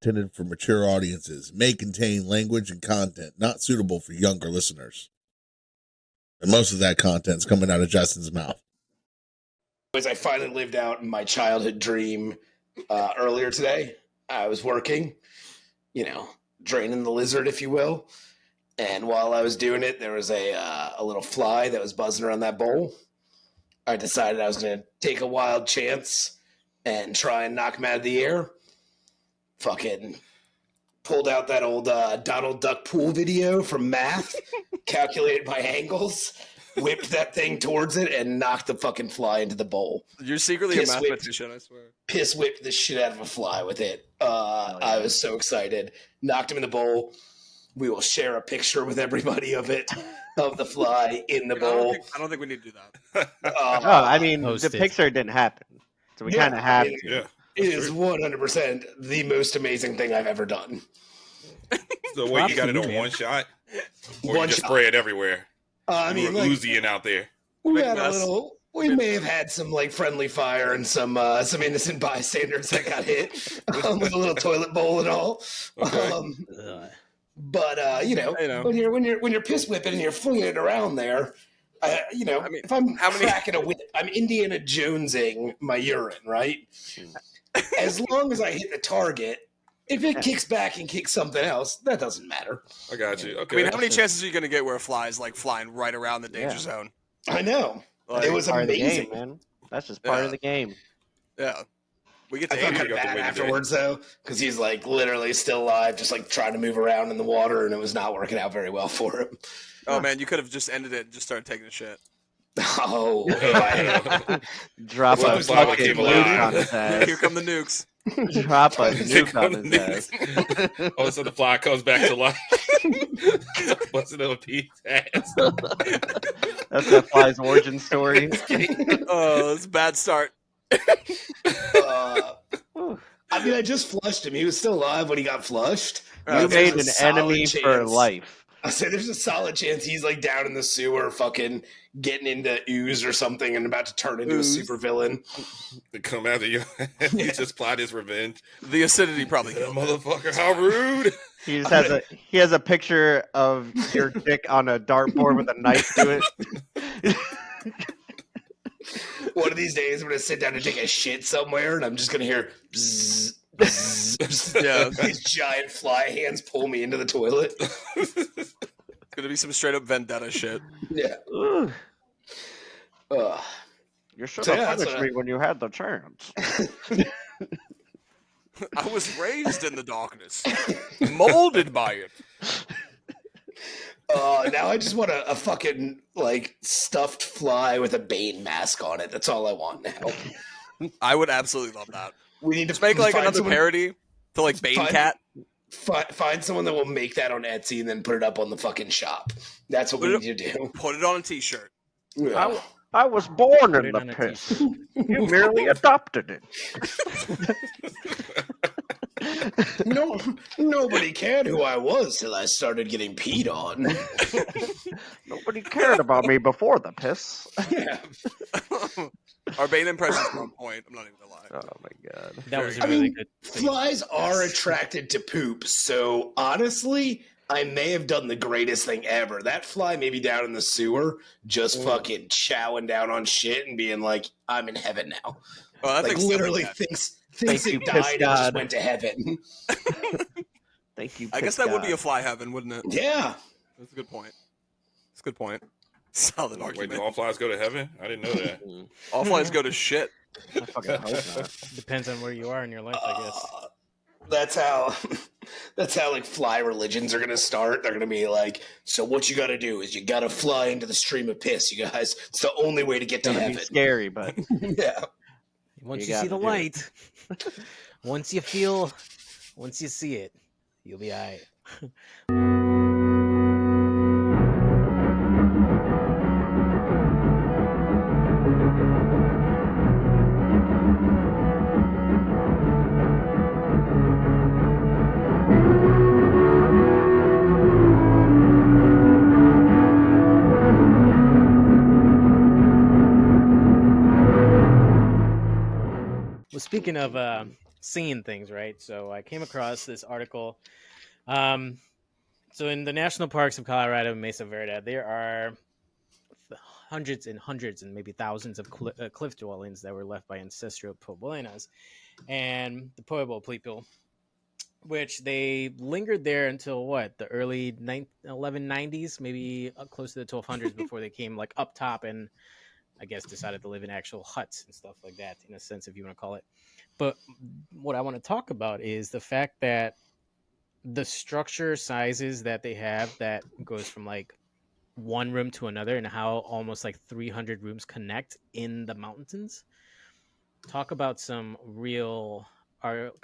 intended for mature audiences, may contain language and content not suitable for younger listeners. And most of that content's coming out of Justin's mouth. I finally lived out my childhood dream earlier today. I was working, draining the lizard, if you will. And while I was doing it, there was a little fly that was buzzing around that bowl. I decided I was going to take a wild chance and try and knock him out of the air. Fucking pulled out that old Donald Duck pool video from Math, calculated my angles, whipped that thing towards it, and knocked the fucking fly into the bowl. You're secretly a mathematician, I swear. Piss whipped the shit out of a fly with it. I was so excited. Knocked him in the bowl. We will share a picture with everybody of it, of the fly in the bowl. I don't think we need to do that. The picture didn't happen. So we kind of have to. Yeah. It is 100% the most amazing thing I've ever done. So wait, you got it on one shot? Or you just spray it everywhere? Uziing out there. We may have had some friendly fire and some innocent bystanders that got hit with a little toilet bowl and all. Okay. But when you're piss whipping and you're flinging it around there, if I'm cracking a whip, I'm Indiana Jonesing my urine, right? As long as I hit the target, if it kicks back and kicks something else, that doesn't matter. I got you. Okay. How many chances are you going to get where a fly is flying right around the danger zone? I know. It was amazing, man. That's just part of the game. Yeah. We get to I felt kind of bad afterwards, though, because he's literally still alive, just trying to move around in the water, and it was not working out very well for him. Oh, man, you could have just ended it and just started taking a shit. Oh, drop a fucking nuke on his ass. Here come the nukes. Drop a nuke on his ass. All of a sudden, the fly comes back to life. Busting up Pete's ass. That's that fly's origin story. Oh, it's a bad start. I just flushed him. He was still alive when he got flushed. You made an enemy for life. I said there's a solid chance he's down in the sewer fucking getting into ooze or something and about to turn into a supervillain. To come after you. He just plotted his revenge. The acidity probably killed motherfucker. How rude. He has a picture of your dick on a dartboard with a knife to it. One of these days I'm going to sit down and take a shit somewhere and I'm just going to hear bzzz. Yeah, these giant fly hands pull me into the toilet. It's gonna be some straight up vendetta shit. Yeah. You should have punished me when you had the chance. I was raised in the darkness, molded by it. Now I just want a fucking stuffed fly with a Bane mask on it. That's all I want now. I would absolutely love that. We need to make another parody to Bane Cat. Find someone that will make that on Etsy and then put it up on the fucking shop. That's what we need to do. Put it on a t-shirt. Yeah. I was born in the piss. You merely adopted it. No, nobody cared who I was till I started getting peed on. Nobody cared about me before the piss. Yeah. Our Bane impression's on point. I'm not even gonna lie. Oh my god, that was a really good thing. Flies are attracted to poop, so honestly, I may have done the greatest thing ever. That fly may be down in the sewer, just fucking chowing down on shit and being like, "I'm in heaven now." Oh, that literally thinks it died and just went to heaven. Thank you. I guess that would be a fly heaven, wouldn't it? Yeah, that's a good point. That's a good point. Solid argument. Wait, do all flies go to heaven? I didn't know that. All flies go to shit. I fucking hope not. Depends on where you are in your life, I guess. That's how fly religions are gonna start. They're gonna be like, so what you gotta do is you gotta fly into the stream of piss, you guys. It's the only way to get to heaven. It's scary, but yeah. Once you see the light, once you see it, you'll be all right. Well, seeing things, right? So I came across this article. So in the national parks of Colorado and Mesa Verde, there are hundreds and hundreds and maybe thousands of cliff dwellings that were left by ancestral Pueblonas and the Pueblo people, which they lingered there until what, the early 1190s, maybe close to the 1200s before they came like up top and I guess decided to live in actual huts and stuff like that, in a sense, if you want to call it. But what I want to talk about is the fact that the structure sizes that they have that goes from like one room to another and how almost like 300 rooms connect in the mountains. Talk about some real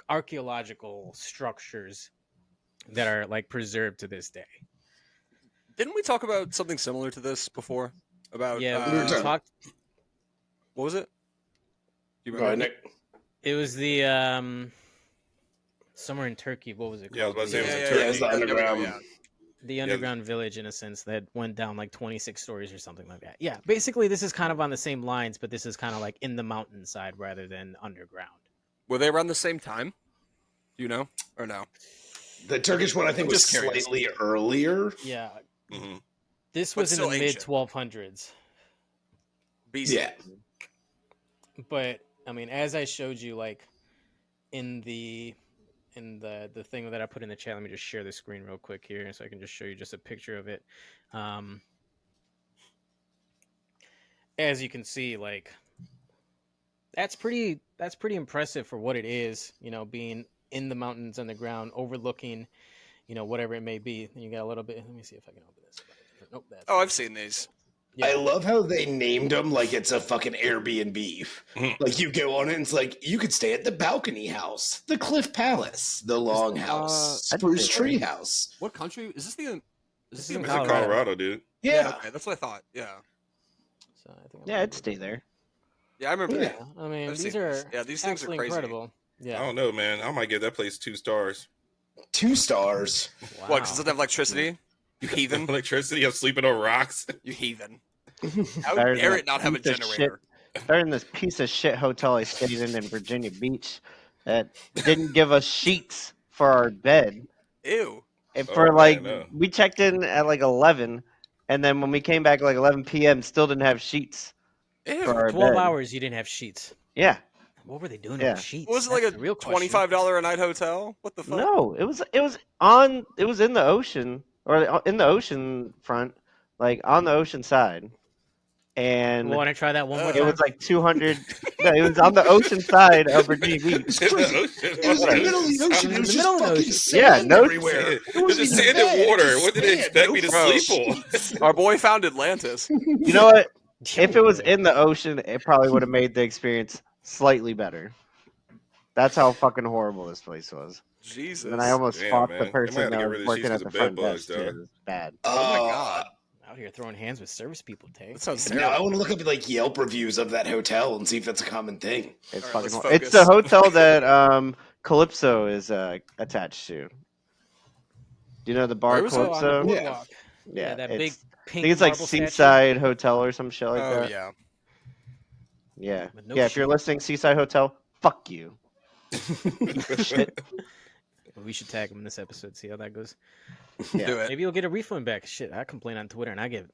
archaeological structures that are like preserved to this day. Didn't we talk about something similar to this before? About we talked. What was it? Do you remember? Nick? It was the somewhere in Turkey. What was it called? Yeah, I was about to say it was in Yeah, Turkey. it's the underground. The underground village, in a sense, that went down like 26 stories or something like that. Yeah, basically, this is kind of on the same lines, but this is kind of like in the mountainside rather than underground. Were they around the same time? Do you know or no? The Turkish one, I think, was slightly earlier. Yeah. Mm-hmm. This was in the mid 1200s. BC. Yeah. But I mean, as I showed you, like in the thing that I put in the chat, let me just share the screen real quick here, so I can just show you just a picture of it. As you can see, like that's pretty impressive for what it is. You know, being in the mountains underground, overlooking, you know, whatever it may be. And you got a little bit. Let me see if I can open this. Nope, Oh, I've seen these. Yeah. I love how they named them like it's a fucking Airbnb. Like you go on it and it's like, you could stay at the balcony house, the Cliff Palace, the Long House, Spruce Tree House. What country? Is this It's in Colorado, dude. Yeah. Okay, that's what I thought. Yeah. So I think I'd stay there. Yeah, I remember. Yeah, I mean, these are these things are crazy. Incredible. Yeah. I don't know, man. I might give that place 2 stars. 2 stars. Wow. What? Because it doesn't have electricity? You heathen. Electricity? I'm sleeping on rocks. You heathen. How dare it not have a generator? Better than this piece of shit hotel I stayed in Virginia Beach that didn't give us sheets for our bed. Ew. And we checked in at like 11, and then when we came back at like 11 p.m., still didn't have sheets. Ew. For our 12 bed. hours you didn't have sheets. Yeah. What were they doing with sheets? Was it like a real $25 a night hotel? What the fuck? No, it was in the ocean, or in the ocean front, like on the ocean side. And want to try that one more time? It was like 200. No, it was on the ocean side of Virginia Beach. It was in the middle of the ocean. It was just fucking sand everywhere. It was just sand and water. What did they expect me to sleep on? Our boy found Atlantis. You know what? If it was in the ocean, it probably would have made the experience slightly better. That's how fucking horrible this place was. Jesus. And I almost fought the person that was working at the front desk. It was bad. Oh my god. Out here throwing hands with service people, Tay. That sounds terrible. Now I want to look up like Yelp reviews of that hotel and see if it's a common thing. It's fucking. It's the hotel that Calypso is attached to. Do you know the bar Calypso? Yeah, that big pink. I think it's like Seaside Hotel or some shit like that. Yeah. Yeah. Yeah. If you're listening, Seaside Hotel, fuck you. Shit. We should tag him in this episode. See how that goes. Yeah. Do it. Maybe you'll get a refund back. Shit, I complain on Twitter and I get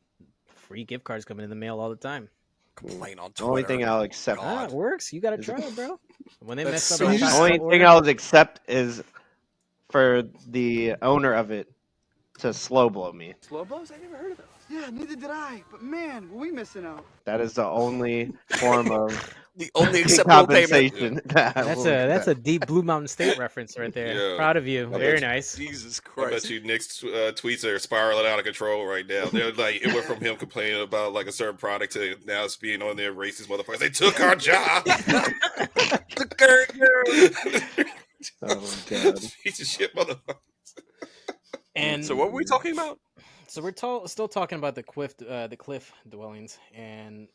free gift cards coming in the mail all the time. Complain on Twitter. The only thing I'll accept. It works. You gotta try it, bro. When they mess up, the only thing I'll accept is for the owner of it to slow blow me. Slow blows? I never heard of those. Yeah, neither did I. But man, were we missing out? That is the only form of the only acceptable payment. That's a deep Blue Mountain State reference right there. Yeah. Proud of you. Very nice. Jesus Christ. I bet you Nick's tweets are spiraling out of control right now. They're like, it went from him complaining about like a certain product to now it's being on their racist motherfuckers. They took our job. Oh my god. Piece of shit motherfuckers. And so what were we talking about? So we're still talking about the cliff dwellings and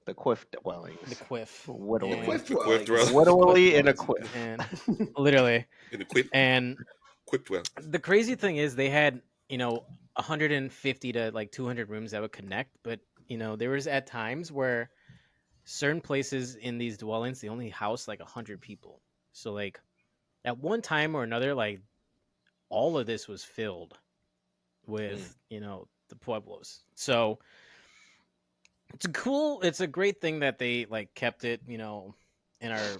the cliff dwellings. The cliff. Literally in a cliff. And literally. In a cliff. And cliff dwell. The crazy thing is they had, 150 to like 200 rooms that would connect, but there was at times where certain places in these dwellings they only house like 100 people. So like at one time or another, like all of this was filled with the pueblos. So it's a great thing that they like kept it, and are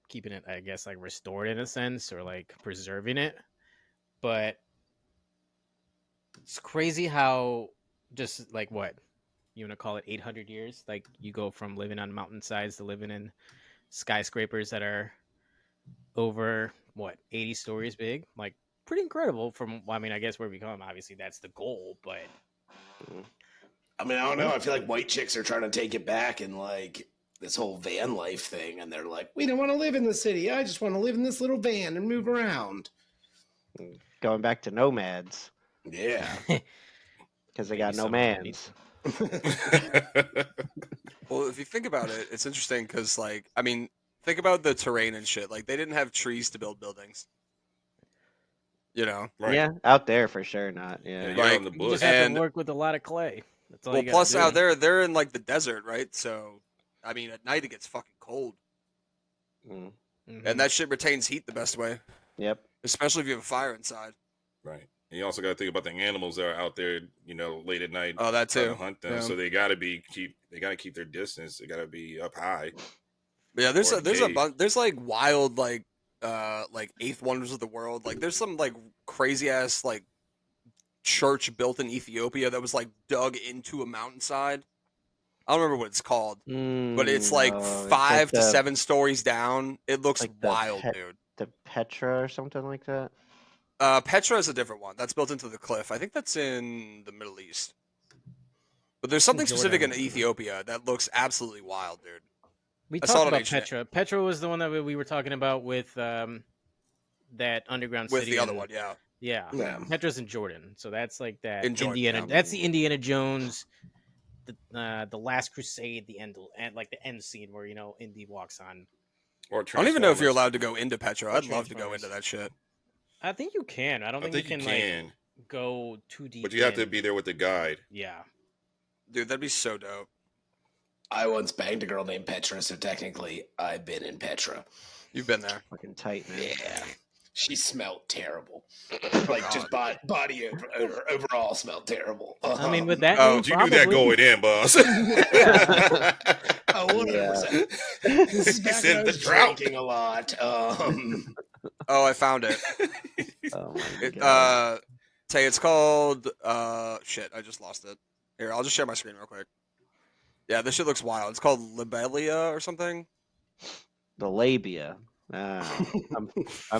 keeping it, I guess, like restored in a sense, or like preserving it. But it's crazy how just like what you want to call it 800 years, like you go from living on mountainsides to living in skyscrapers that are over 80 stories big. Like pretty incredible from, I mean, I guess where we come, obviously that's the goal, but I mean, I don't know. I feel like white chicks are trying to take it back and like this whole van life thing, and they're like, we don't want to live in the city. I just want to live in this little van and move around. Going back to nomads Yeah. because they Maybe got no some of them need mans. Well, if you think about it, it's interesting because, like, I mean, think about the terrain and shit. Like, they didn't have trees to build buildings. You know? Right. Yeah, out there for sure not. Yeah, Yeah. you're Like, on the You bush. just have And- to work with a lot of clay. That's all Well, you gotta plus do. out there, they're in, like, the desert, right? So, I mean, at night it gets fucking cold. Mm. Mhm. And that shit retains heat the best way, Yep. especially if you have a fire inside. Right. And you also got to think about the animals that are out there, late at night. Oh, that trying to too. hunt them, Yeah. so they got to keep their distance. They got to be up high. But yeah, there's Or a cave. bunch. There's like wild like eighth wonders of the world. Like there's some like crazy ass like church built in Ethiopia that was like dug into a mountainside. I don't remember what it's called, but it's like It's 5 to the, 7 stories down. It looks like the wild, pet- dude. the Petra or something like that. Petra is a different one. That's built into the cliff. I think that's in the Middle East. But there's something specific in Jordan. Ethiopia that looks absolutely wild, dude. We I saw talked it on about Ancient- Petra. Petra was the one that we were talking about with that underground With city. the other in- one, yeah. Yeah. Yeah. Petra's in Jordan. So that's like that In Jordan, Indiana. yeah. That's the Indiana Jones, the Last Crusade, the end, and like the end scene where Indy walks on. Or I don't even know if you're Transformers. allowed to go into Petra. Or I'd love to go Transformers. into that shit. I think you can. I don't I think, think you you can can, like go too deep. but you have to in. be there with the guide. Yeah. Dude, that'd be so dope. I once banged a girl named Petra, so technically I've been in Petra. You've been there. Fucking tight, man. Yeah. She smelled terrible. Like, just body overall smelled terrible. I mean, with that Oh, name, But you knew that probably. going in, boss. Oh, 100%. This is back said when I the was drought. drinking a lot. Oh, I found it. Oh my It god. Tay, it's called shit, I just lost it. Here, I'll just share my screen real quick. Yeah, this shit looks wild. It's called Libelia or something. The labia. I'm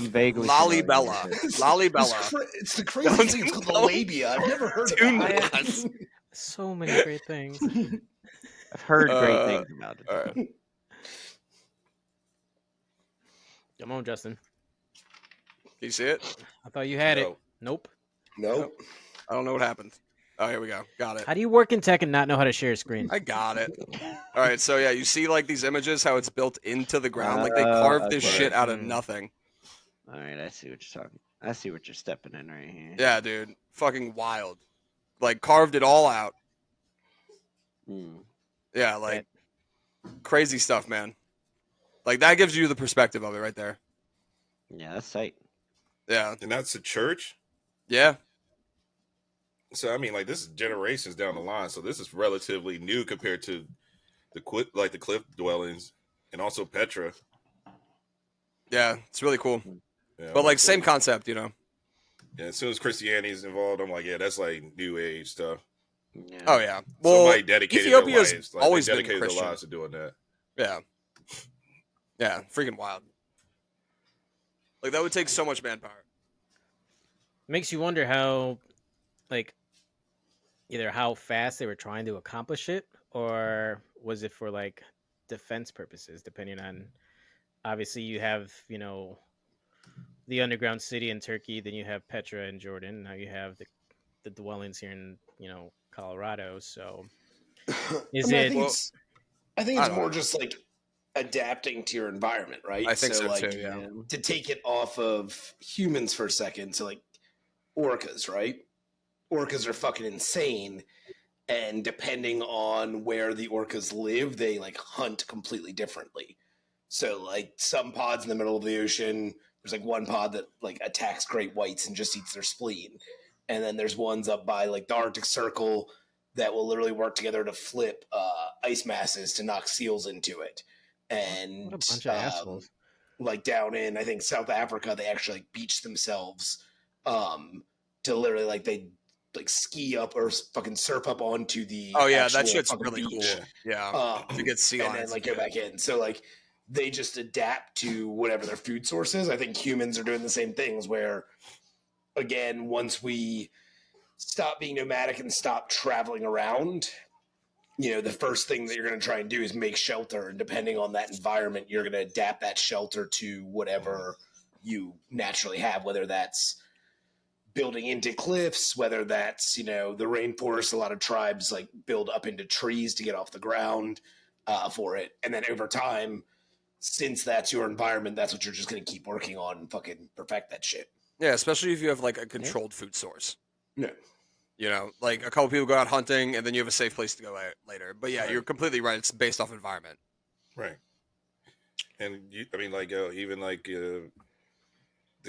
vaguely familiar Lollibella. with it. Lollibella. It's the crazy thing. It's called the labia. I've never heard of Do that. nuts. So many great things. I've heard great things about it. All right. Come on, Justin. Can you see it? I thought you had it. No. Nope. Nope. I don't know what happened. Oh, here we go. Got it. How do you work in tech and not know how to share a screen? I got it. All right, so yeah, you see like these images, how it's built into the ground, like they carved this okay. shit out of nothing. All right, I see what you're talking. I see what you're stepping in right here. Yeah, dude, fucking wild. Like carved it all out. Hmm. Yeah, like crazy stuff, man. Like that gives you the perspective of it right there. Yeah, that's tight. Yeah, And that's a church. yeah. So I mean, like this is generations down the line. So this is relatively new compared to the cliff dwellings and also Petra. Yeah, it's really cool. Yeah, But like same concept, you know. Yeah, as soon as Christianity is involved, I'm like, yeah, that's like new age stuff. Yeah. Oh yeah. Well, Somebody dedicated Ethiopia's their lives. always they been dedicated their Christian. lives to doing that. Yeah. Yeah, freaking wild. Like that would take so much manpower. Makes you wonder how, like, either how fast they were trying to accomplish it, or was it for like defense purposes? Depending on, obviously, you have the underground city in Turkey, then you have Petra in Jordan. Now you have the dwellings here in Colorado. So is I it? think it's I don't more know. just like adapting to your environment, right? I think so like, too, yeah. To take it off of humans for a second, so like orcas, right? Orcas are fucking insane, and depending on where the orcas live, they like hunt completely differently. So like some pods in the middle of the ocean, there's like one pod that like attacks great whites and just eats their spleen. And then there's ones up by like the Arctic Circle that will literally work together to flip ice masses to knock seals into it. And What a bunch of assholes. like down in I think South Africa, they actually like beach themselves to literally like they like ski up or fucking surf up onto the Oh yeah, that actual shit's fucking really beach. cool. Yeah, to get sea and lions then like and go shit. back in. So like they just adapt to whatever their food source is. I think humans are doing the same things where, again, once we stop being nomadic and stop traveling around, you know, the first thing that you're going to try and do is make shelter. And depending on that environment, you're going to adapt that shelter to whatever you naturally have, whether that's building into cliffs, whether that's, you know, the rainforest. A lot of tribes like build up into trees to get off the ground for it. And then over time, since that's your environment, that's what you're just going to keep working on and fucking perfect that shit. Yeah, especially if you have like a controlled food source. Yeah. You know, like a couple people go out hunting and then you have a safe place to go later. But yeah, you're completely right. It's based off environment. Right. And I mean, like, even like the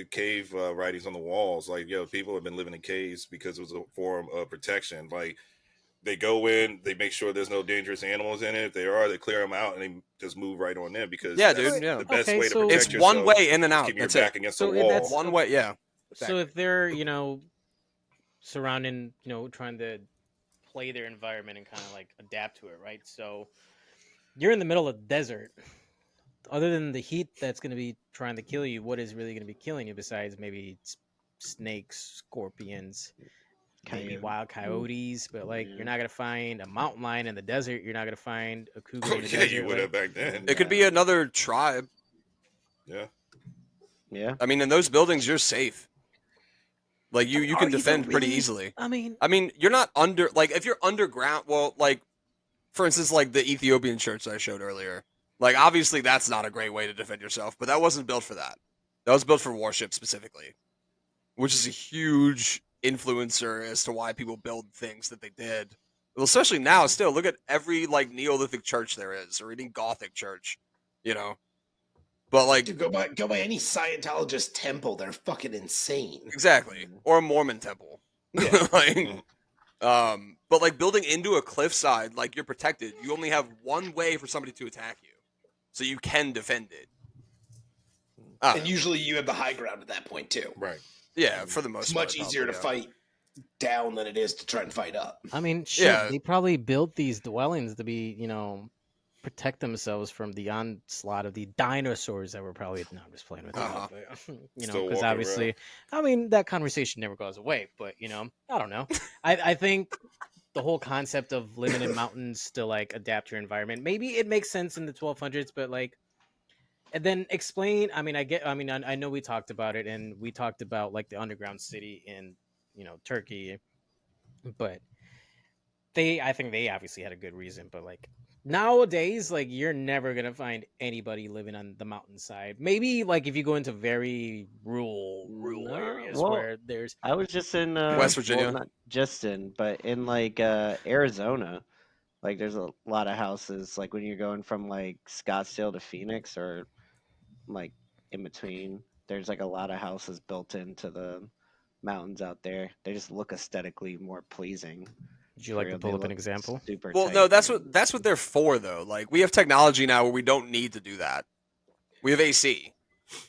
cave writings on the walls, like, people have been living in caves because it was a form of protection. Like, they go in, they make sure there's no dangerous animals in it. If there are, they clear them out and they just move right on in because the best way to protect it's yourself one way in and out. Keep your That's back it. against So the wall. that's One way, yeah. So if they're, you know, surrounding, you know, trying to play their environment and kind of like adapt to it, right? So you're in the middle of the desert. Other than the heat that's going to be trying to kill you, what is really going to be killing you besides maybe snakes, scorpions, maybe wild coyotes? But like, you're not going to find a mountain lion in the desert. You're not going to find a cougar in the desert. You would have back then. It could be another tribe. Yeah. Yeah. I mean, in those buildings, you're safe. Like you can defend pretty easily. I mean, you're not under like if you're underground. Well, like for instance, like the Ethiopian church that I showed earlier. Like obviously that's not a great way to defend yourself, but that wasn't built for that. That was built for warship specifically, which is a huge influencer as to why people build things that they did. Well, especially now, still look at every like Neolithic church there is, or even Gothic church, you know. But like, dude, go by any Scientologist temple, they're fucking insane. Exactly, or a Mormon temple. Yeah. But like building into a cliffside, like you're protected. You only have one way for somebody to attack you, so you can defend it. And usually you have the high ground at that point too. Right. Yeah, for the most part. It's much easier to fight down than it is to try and fight up. I mean, shit, they probably built these dwellings to be, you know, protect themselves from the onslaught of the dinosaurs that were probably I'm just playing with that, but, you know, because obviously, I mean, that conversation never goes away. But you know, I don't know. I think the whole concept of living in mountains to like adapt your environment, maybe it makes sense in the 1200s, but like, and then explain. I mean, I know we talked about it, and we talked about like the underground city in, you know, Turkey, but I think they obviously had a good reason, but like nowadays, like you're never gonna find anybody living on the mountainside. Maybe like if you go into very rural areas where there's. I was just in West Virginia, well, not just in, but in like Arizona. Like there's a lot of houses. Like when you're going from like Scottsdale to Phoenix, or like in between, there's like a lot of houses built into the mountains out there. They just look aesthetically more pleasing. Would you like to pull up an example? Well, no, that's what they're for though. Like we have technology now where we don't need to do that. We have AC.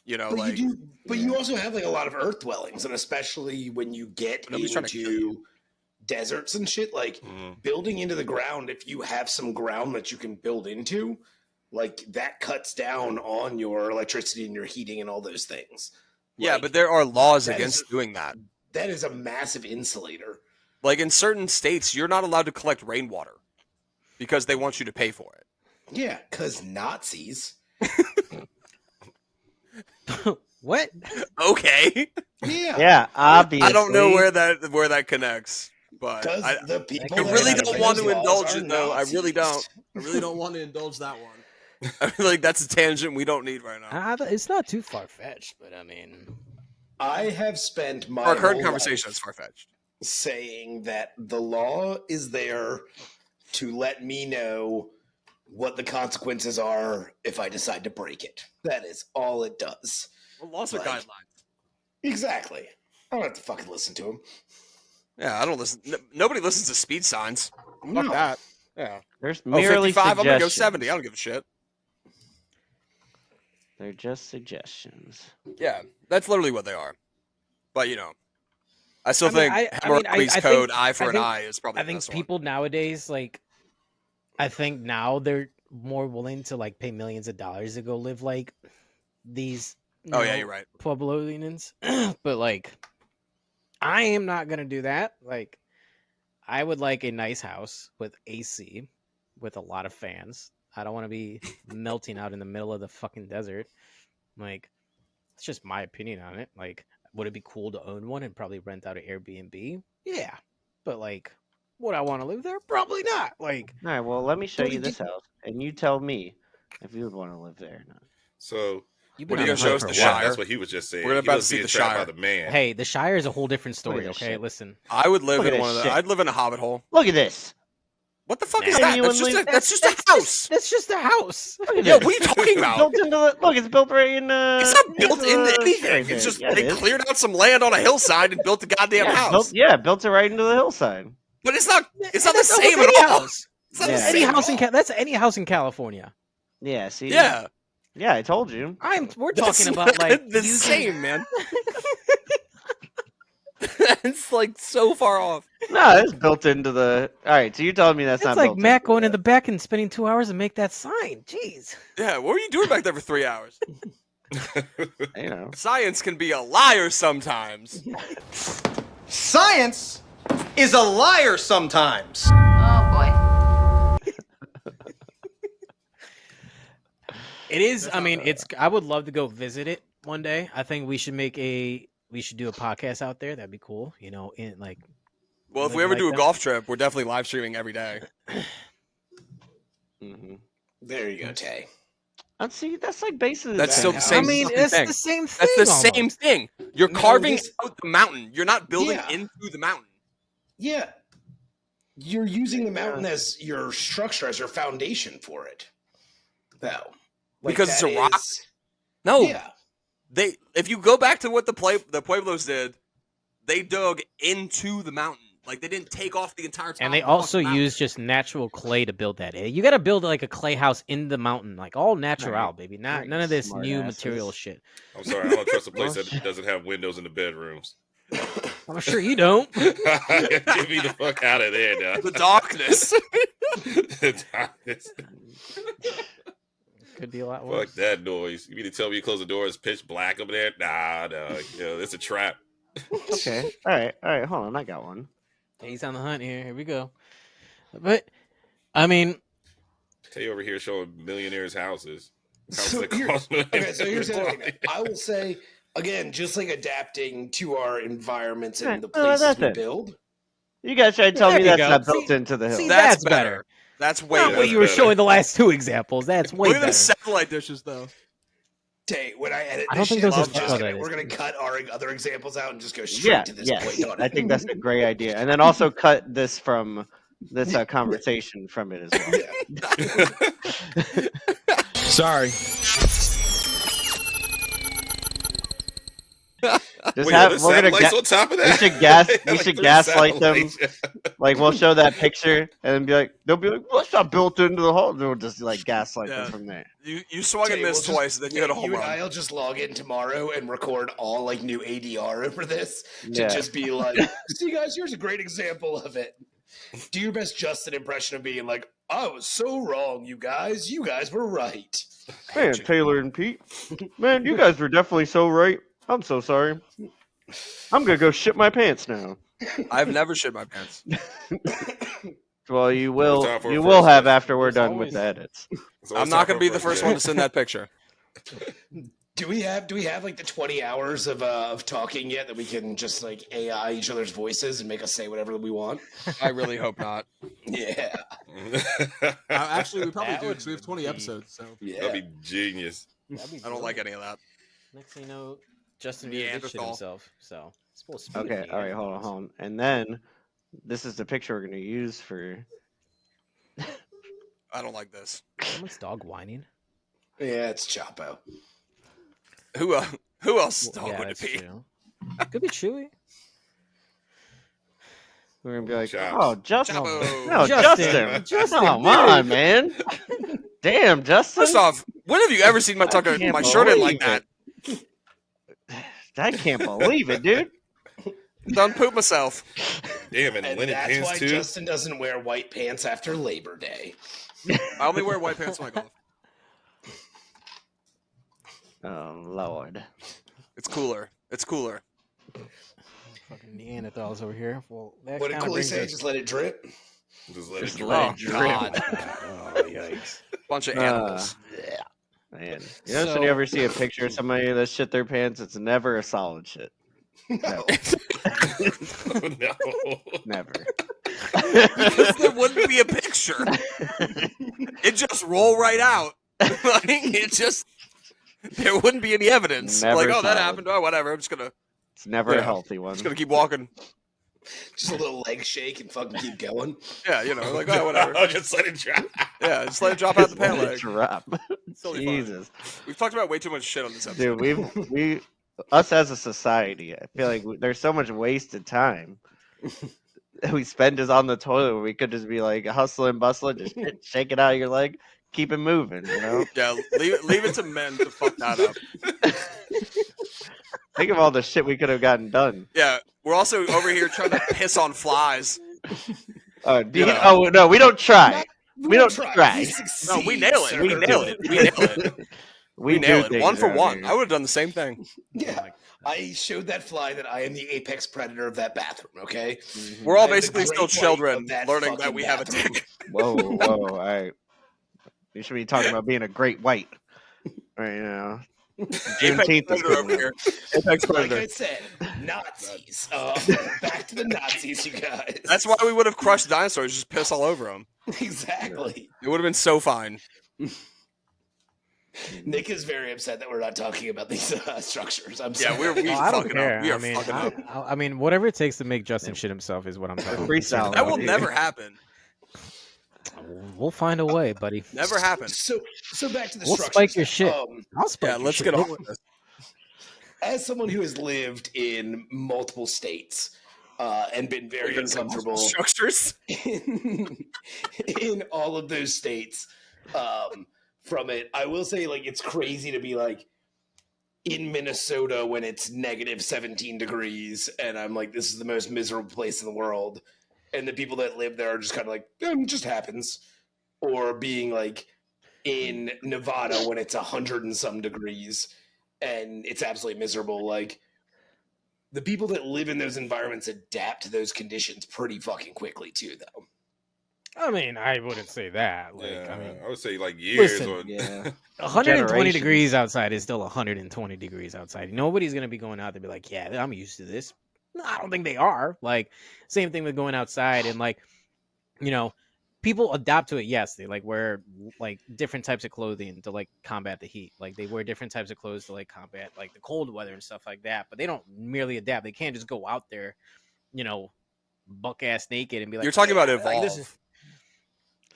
You know, but like you also have like a lot of earth dwellings, and especially when you get into deserts and shit, like building into the ground, if you have some ground that you can build into, like that cuts down on your electricity and your heating and all those things. Yeah, but there are laws against doing that. That is a massive insulator. Like in certain states, you're not allowed to collect rainwater because they want you to pay for it. Yeah, because Nazis. What? Okay. Yeah. Yeah, obviously. I don't know where that connects, but I really don't want to indulge it though. I really don't. I really don't want to indulge that one. I feel like that's a tangent we don't need right now. It's not too far fetched, but I mean, I have spent my our current conversation is far fetched, saying that the law is there to let me know what the consequences are if I decide to break it. That is all it does. Well, laws are Like- guidelines. Exactly. I don't have to fucking listen to him. Yeah, I don't listen. Nobody listens to speed signs. Fuck No. that. Yeah. There's Oh, merely 55, I'm gonna go suggestions. 70. I don't give a shit. They're just suggestions. Yeah, that's literally what they are. But I still I mean, think I Hammurabi's think- code, eye for I an think- eye, is probably I the think best people nowadays, like, I think now they're more willing to like pay millions of dollars to go live like these. one. Oh yeah, you're right. Pueblonians, but like, I am not gonna do that. Like, I would like a nice house with AC, with a lot of fans. I don't want to be melting out in the middle of the fucking desert. Like, it's just my opinion on it. Like, would it be cool to own one and probably rent out an Airbnb? Yeah, but like, would I want to live there? Probably not. Like, All right, well, let me show Tony, you this house, and you tell me if you would want to live there or not. So you've What been are you on gonna the show hunt us, for the a yeah, while. Shire? that's what he was just saying. We're He about to was see being the trapped by Shire. the man. Hey, the Shire is a whole different story. this Okay, shit. listen. I would live Look at in this one of the. shit. I'd live in a hobbit hole. Look at this. What the fuck is Nah. that? Genuinely- That's just a house. That's just a house. Look at Yeah, this. what are you talking about? Built into the look. It's built right in. It's not built into into the anything. right It's there. just Yeah, it they is. cleared out some land on a hillside and built a goddamn yeah, house. built it right into the hillside. But it's not. It's not the That's almost same at any all. house. It's not Yeah. the Any same at house in all. that's any house in California. Yeah. See. Yeah, Yeah, I told you. We're that's talking about not like the using- same, man. It's like so far off. No, it's built into the. All right, so you're telling me that's It's not like built Matt into going the- in the back and spending 2 hours to make that sign. Jeez. Yeah, what were you doing back there for 3 hours? You know. Science can be a liar sometimes. Science is a liar sometimes. Oh boy. It is. I mean, it's. I would love to go visit it one day. I think we should do a podcast out there. That'd be cool. In like. Well, if we Living ever like do a that. golf trip, we're definitely live streaming every day. Mm-hmm. There you go, Tay. And see, that's like basically. That's the still same the house. same I mean, fucking it's thing. the same thing. That's the same almost. thing. You're No, carving this- out the mountain. You're not building Yeah. into the mountain. Yeah. You're using the mountain as your structure, as your foundation for it. Though. Because it's that a rock? is- No, Yeah. if you go back to what the Pueblos did, they dug into the mountain. Like they didn't take off the entire top. And they of the fucking also mountain. use just natural clay to build that. You got to build like a clay house in the mountain, like all natural, Right. baby. Right, None of this smart new asses. material shit. I'm sorry, I don't trust a place that doesn't have windows in the bedrooms. I'm sure you don't. Get me the fuck out of there now. the darkness. The darkness. Could be a lot Fuck worse. that noise. You mean to tell me you close the door, it's pitch black over there? Nah, no. It's a trap. Okay. All right. Hold on. I got one. He's on the hunt here. Here we go. But I mean, Tay over here showing millionaires' houses. So that here- cost millions Okay, so here's the of thing. money. I will say, again, just like adapting to our environments and Right. the Oh, places that's we it. build. You guys try to tell There me you that's go. not built See- into the hill. see, That's that's better. That's way not better. what you were better. showing the last two examples. That's way Look at better. the satellite dishes, though. Tay, when I edit I don't this think shit, those I'm are just satellite gonna, we're dishes. gonna cut our other examples out and just go straight Yeah. to this Yes. point on I it. think that's a great idea. And then also cut this from this conversation from it as well. Sorry. Just Wait, have there's we're gonna satellites on top of that? we should gas we Like should three gaslight them. satellites. Like we'll show that picture and then be like they'll be like, "What's not built into the hole?" We'll just like gaslight Yeah. them from there. You swung and Tay, we'll missed just- twice, then you had a home you and run. I'll just log in tomorrow and record all like new ADR over this to Yeah. just be like, see guys, here's a great example of it. Do your best Justin impression of being like, I was so wrong, you guys. You guys were right. Man, Taylor and Pete. Man, you guys were definitely so right. I'm so sorry. I'm gonna go shit my pants now. I've never shit my pants. Well, you will. time for a You will first. have after we're There's done always- with the edits. So I'm it's not time gonna for be a the first yeah. one to send that picture. Do we have like the 20 hours of talking yet that we can just like AI each other's voices and make us say whatever we want? I really hope not. Yeah. Actually, we probably That do would because we have 20 be- episodes. So Yeah. That'd be genius. I don't like any of that. Next thing you know, Justin really did shit Neanderthal. himself. So it's supposed to be Okay. All right. Hold on. And then this is the picture we're gonna use for. I don't like this. Someone's dog whining. Yeah, it's Chapo. Who else Well, dog yeah, would it that's be? true. Could be Chewy. We're gonna be like, Chops. oh, Justin. Chapo. No, Justin. Justin. Come on, man. Damn, Justin. First off, when have you ever seen my tuck can't my shirt in believe like that? I can't believe it, dude. Done poop myself. Damn, and And linen that's pants why too. Justin doesn't wear white pants after Labor Day. I only wear white pants when I golf. Oh Lord. It's cooler. It's cooler. Fucking Neanderthals over here. Well, that What did kind of Cooley brings say? us. Just let it drip? Just let Just it let drip. it Oh, drip. God. Oh, yikes. Bunch of animals. Man, you know, when you ever see a picture of somebody that shit their pants, it's never a solid shit. No. No. Never. Because there wouldn't be a picture. It just roll right out. Like, it just there wouldn't be any evidence. Never like, oh, that solid. happened. Oh, whatever. I'm just gonna It's never Yeah. a healthy one. just gonna keep walking. Just a little leg shake and fucking keep going. Yeah, you know, like oh, whatever. I'll just let it drop. Yeah, just let it drop out the Just let pant it leg. drop. It's totally fine. Jesus. We've talked about way too much shit on this episode. Dude, us as a society, I feel like there's so much wasted time that we spend just on the toilet where we could just be like hustling, bustling, just shake it out of your leg, keep it moving, you know? Yeah, leave it to men to fuck that up. Think of all the shit we could have gotten done. Yeah, we're also over here trying to piss on flies. No, we don't try. We don't try. We No, succeed, we nail it. sir. We nail it. We nail it. We do nail it. things 1 for around 1. here. I would have done the same thing. Yeah. I showed that fly that I am the apex predator of that bathroom, okay? We're all I'm the basically still great white children of that learning that fucking we have a bathroom. dick. Whoa, all right. You should be talking about being a great white. Right now. Juneteenth is Predator over coming up. here. Apex Like predator. I said, Nazis. Back to the Nazis, you guys. That's why we would have crushed dinosaurs. Just piss all over them. Exactly. It would have been so fine. Nick is very upset that we're not talking about these structures. I'm sorry. Yeah, we I don't fucking care. up. We are I mean, fucking up. I mean, whatever it takes to make Justin shit himself is what I'm talking about. Freestyle. That will dude. never happen. We'll find a way, buddy. Never happen. So back to the We'll structures. spike your shit. I'll spike Yeah, your let's shit. get Don't off worry. with this. As someone who has lived in multiple states and been very uncomfortable Structures. in all of those states from it, I will say, like, it's crazy to be like in Minnesota when it's negative 17 degrees and I'm like, this is the most miserable place in the world. And the people that live there are just kind of like, it just happens. Or being like in Nevada when it's 100 and some degrees and it's absolutely miserable. Like, the people that live in those environments adapt to those conditions pretty fucking quickly too, though. I mean, I wouldn't say that. Like, Yeah, I mean, I would say like years. listen, or Yeah. 120 generations. degrees outside is still 120 degrees outside. Nobody's gonna be going out there and be like, yeah, I'm used to this. No, I don't think they are. Like, same thing with going outside and like, you know, people adapt to it. Yes, they like wear like different types of clothing to like combat the heat. Like they wear different types of clothes to like combat like the cold weather and stuff like that. But they don't merely adapt. They can't just go out there, you know, buck ass naked and be like, You're talking about "Yeah, evolve. like, this is-"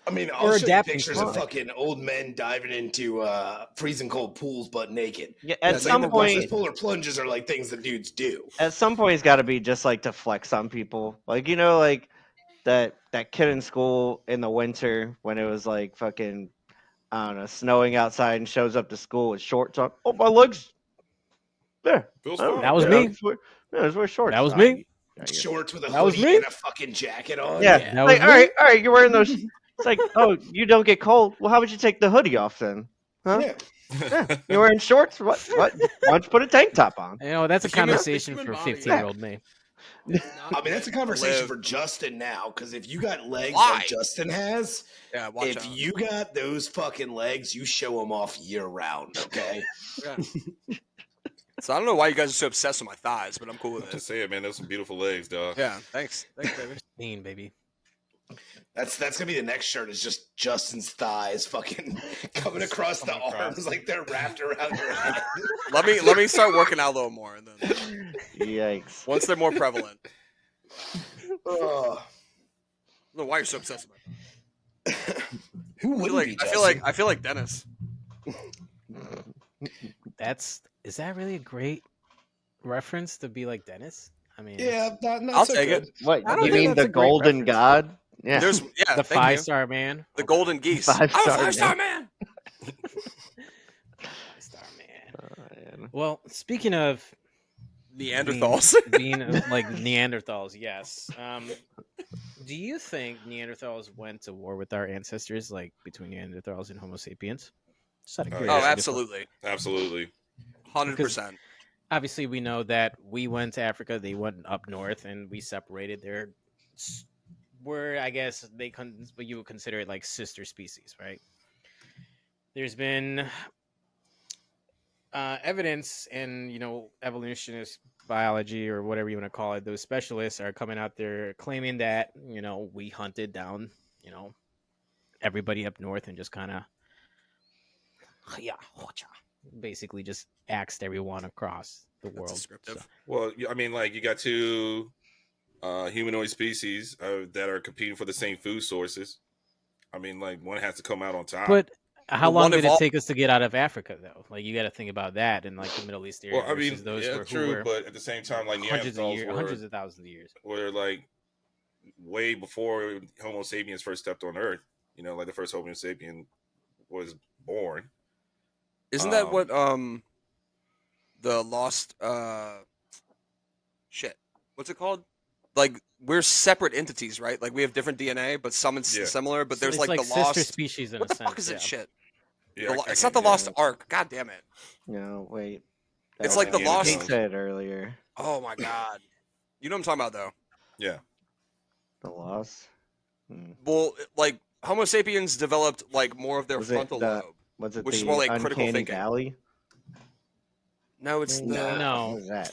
I mean, Or I'll show you adapting pictures fine. of fucking old men diving into freezing cold pools butt naked. Yeah, at It's some like point, those polar plunges are like things that dudes do. it's got to be just like to flex on people. Like, you know, like that kid in school in the winter when it was like fucking, I don't know, snowing outside and shows up to school with shorts on. Oh, my legs. There. Feels Oh, fine. That was yeah, me. I just wear shorts. That was Oh, me. yeah, you're- Shorts with a That was hoodie me. and a fucking jacket on. Yeah, That like, was me. all right, you're wearing those. It's like, oh, you don't get cold. Well, how would you take the hoodie off then? Huh? Yeah. Yeah, you're wearing shorts. What? Why don't you put a tank top on? You know, that's a The human- conversation the for human body- 15-year-old me. I mean, that's a conversation Live. for Justin now, because if you got legs Why? like Justin has, Yeah, watch if out. you got those fucking legs, you show them off year round, okay? Yeah. So I don't know why you guys are so obsessed with my thighs, but I'm cool with it. Just say it, man. Those some beautiful legs, dog. Yeah, thanks. Thanks, baby. Mean, baby. That's gonna be the next shirt. Is just Justin's thighs fucking coming across the arms like they're wrapped around your head. Let me start working out a little more, and then Yikes! once they're more prevalent. Ugh. I don't know why you're so obsessed with it. Who I feel wouldn't be? like Justin? I feel like Dennis. Is that really a great reference to be like Dennis? I mean, Yeah, not I'll so take good. it. What I don't you think mean? that's The a great golden reference. god? Yeah, There's the thank you. 5-star man, The Okay. golden geese. I'm a 5-star 5-star man. 5-star man. man. Well, speaking of Neanderthals. being like Neanderthals, yes. Do you think Neanderthals went to war with our ancestors, like between Neanderthals and Homo sapiens? Just out of Oh, Oh, curiosity. yeah. absolutely. Absolutely. 100%. Obviously, we know that we went to Africa, they went up north, and we separated. We're, I guess, what you would consider it like sister species, right? There's been evidence in, evolutionist biology or whatever you want to call it. Those specialists are coming out there claiming that, we hunted down, everybody up north and just kind of, basically just axed everyone across the That's world. descriptive. So- Well, I mean, like you got two humanoid species that are competing for the same food sources. I mean, like one has to come out on top. But how The long one did it evol- take us to get out of Africa, though? Like, you got to think about that in like the Middle East area Well, I mean, versus those yeah, who true, were but at the same time, like hundreds Neanderthals of thousands of years. were like way before Homo sapiens first stepped on Earth. You know, like the first Homo sapien was born. Isn't that what Um, the lost shit? What's it called? Like we're separate entities, right? Like we have different DNA, but some it's Yeah. similar. But there's It's like, like the sister lost. species in What a the fuck sense, is it? Shit. Yeah, It's not the yeah. lost ark. God damn it. No, wait. It's like the Neanderthals. lost. Kate said earlier. Oh my god. You know what I'm talking about though. Yeah. The loss. Hmm. Well, like Homo sapiens developed like more of their Was it frontal the- lobe. Was it Which is the more like critical uncanny thinking. valley? No, it's thing? the. No. What was that?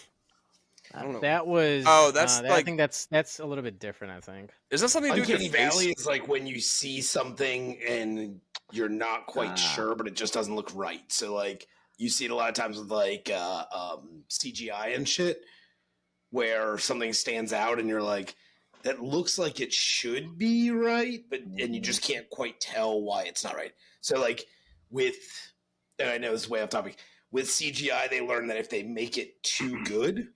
I don't know. That was. Oh, that's I like- think that's a little bit different. I think. Is that something to do with Uncanny your face? Valley is like when you see something and you're not quite Ah. sure, but it just doesn't look right. So like you see it a lot of times with like CGI and shit, where something stands out and you're like, that looks like it should be right, but and you just can't quite tell why it's not right. So like with, and I know this is way off topic, with CGI they learn that if they make it too good,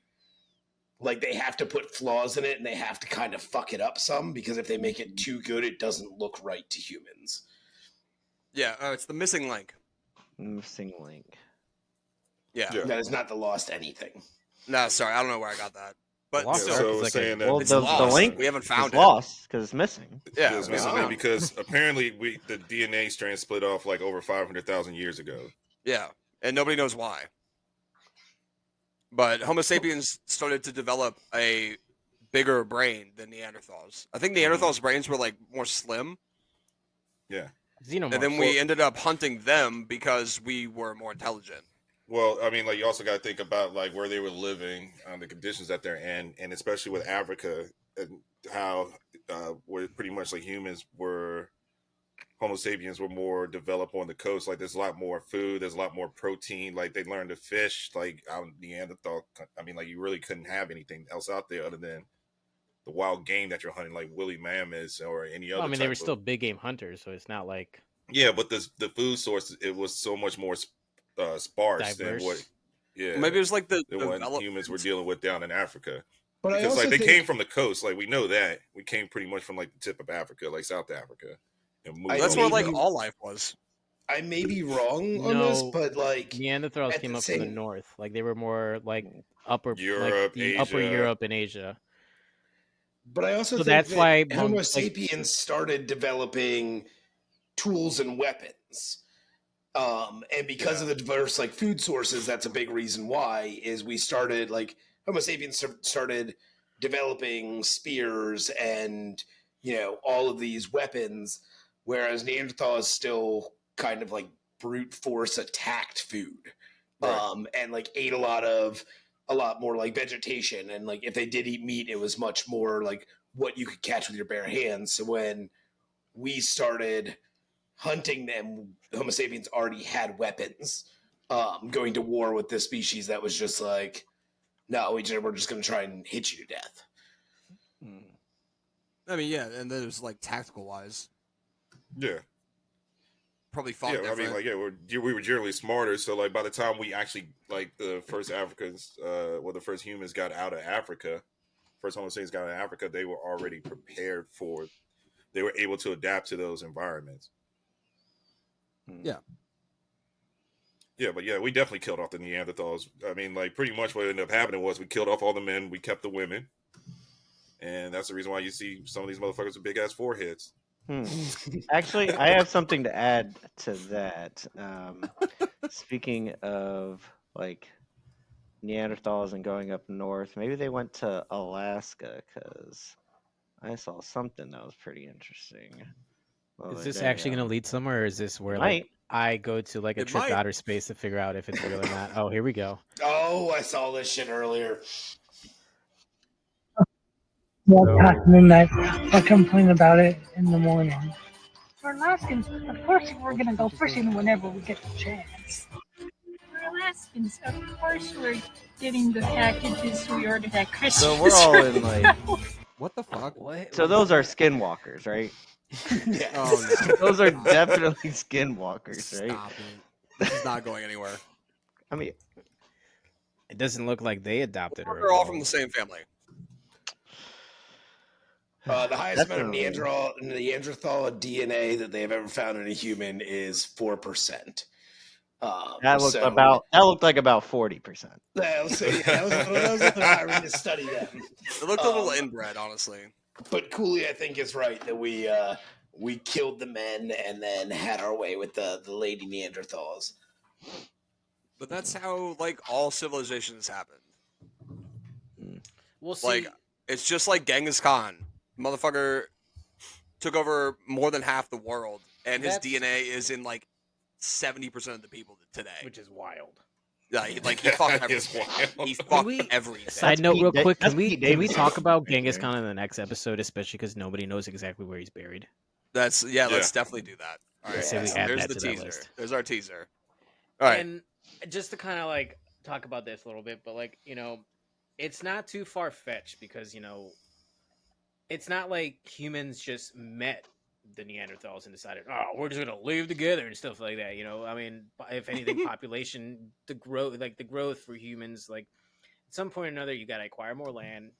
like they have to put flaws in it and they have to kind of fuck it up some, because if they make it too good, it doesn't look right to humans. Yeah. Oh, it's the missing link. Missing link. Yeah. Yeah. That is not the lost anything. No, sorry, I don't know where I got that. But Lost Yeah, Ark so is it's like saying that Well, It's the lost. link We haven't found is it. lost because it's missing. Yeah. It's missing Ah. because apparently the DNA strand split off like over 500,000 years ago. Yeah, and nobody knows why. But Homo sapiens started to develop a bigger brain than Neanderthals. I think Neanderthals' brains were like more slim, Yeah. Xenomorph. and then we ended up hunting them because we were more intelligent. Well, I mean, like you also got to think about like where they were living, the conditions that they're in, and especially with Africa, and how where pretty much like humans were, Homo sapiens were more developed on the coast. Like there's a lot more food, there's a lot more protein. Like they learned to fish. Like out in Neanderthal, I mean, like you really couldn't have anything else out there other than the wild game that you're hunting, like woolly mammoths or any other. Well, I mean, they type were of- still big game hunters, so it's not like Yeah, but the food source, it was so much more sparse than diverse. what. Yeah, Maybe it was like the than what development. humans were dealing with down in Africa. But I Because also like they think, came from the coast, like we know that we came pretty much from like the tip of Africa, like South Africa, and moved That's I where mean, like all life was. I may be wrong on this, No, but like Neanderthals at came the up from the same- north. Like they were more like upper Europe, the upper Asia. Europe and Asia. But I also So think that's that why Homo like- sapiens started developing tools and weapons. And because of the diverse like food sources, that's a big reason why is we started like Homo sapiens started developing spears and all of these weapons, whereas Neanderthals still kind of like brute force attacked food, Right. and like ate a lot more like vegetation, and like if they did eat meat, it was much more like what you could catch with your bare hands. So when we started hunting them, Homo sapiens already had weapons. Going to war with this species that was just like, no, we're just going to try and hit you to death. I mean, yeah, and then it was like tactical wise. Yeah, probably fought Yeah, I different. mean, like, we were generally smarter. So, like, by the time we actually, like, the first Africans, the first humans got out of Africa, first Homo sapiens got out of Africa, they were already prepared for. They were able to adapt to those environments. Yeah. Yeah, but yeah, we definitely killed off the Neanderthals. I mean, like, pretty much what ended up happening was we killed off all the men, we kept the women, and that's the reason why you see some of these motherfuckers with big ass foreheads. Actually, I have something to add to that. Speaking of like Neanderthals and going up north, maybe they went to Alaska because I saw something that was pretty interesting. the Is other this day. actually going to lead somewhere, or is this where like might. I go to like a It trip might. to outer space to figure out if it's real or not? Oh, here we go. Oh, I saw this shit earlier. And then I complain about it in the morning. For Alaskans, of course we're gonna go fishing whenever we get the chance. For Alaskans, of course we're getting the packages we ordered at Christmas. So we're all in like. What the fuck? What? So those are skinwalkers, right? Yes. Oh no. Those are definitely skinwalkers, right? Stop it. This is not going anywhere. I mean, It doesn't look like they adopted or We're all from the evolved. same family. The highest amount of Definitely. Neanderthal DNA that they have ever found in a human is 4%. that looked like about 40%. That was a little higher to study them. It looked a little inbred, honestly. But Cooley, I think, is right that we killed the men and then had our way with the lady Neanderthals. But that's how like all civilizations happened. We'll see. Like it's just like Genghis Khan. Motherfucker took over more than half the world, and his That's- DNA is in like 70% of the people today. which is wild. Yeah, he fucked That is everything. wild. He fucked we- everything. Side note, real Pete- quick, that's can we Pete can we Davidson talk about right Genghis there. Khan in the next episode, especially because nobody knows exactly where he's buried. Let's definitely do that. All right, Let's say we Yeah. add there's that the to that teaser. list. There's our teaser. All right. And just to kind of like talk about this a little bit, but like, it's not too far fetched because, it's not like humans just met the Neanderthals and decided, oh, we're just gonna live together and stuff like that. I mean, if anything, population, the growth for humans, like at some point or another, you gotta acquire more land,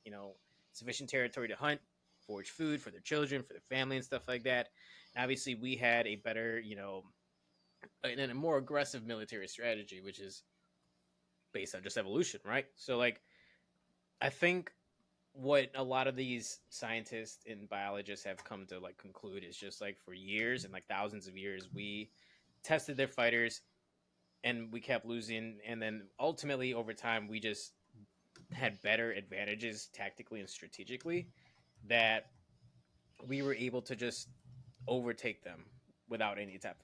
sufficient territory to hunt, forage food for their children, for their family, and stuff like that. And obviously, we had a better, and a more aggressive military strategy, which is based on just evolution, right? So, like, I think what a lot of these scientists and biologists have come to like conclude is just like for years and like thousands of years we tested their fighters and we kept losing, and then ultimately over time we just had better advantages tactically and strategically that we were able to just overtake them without any type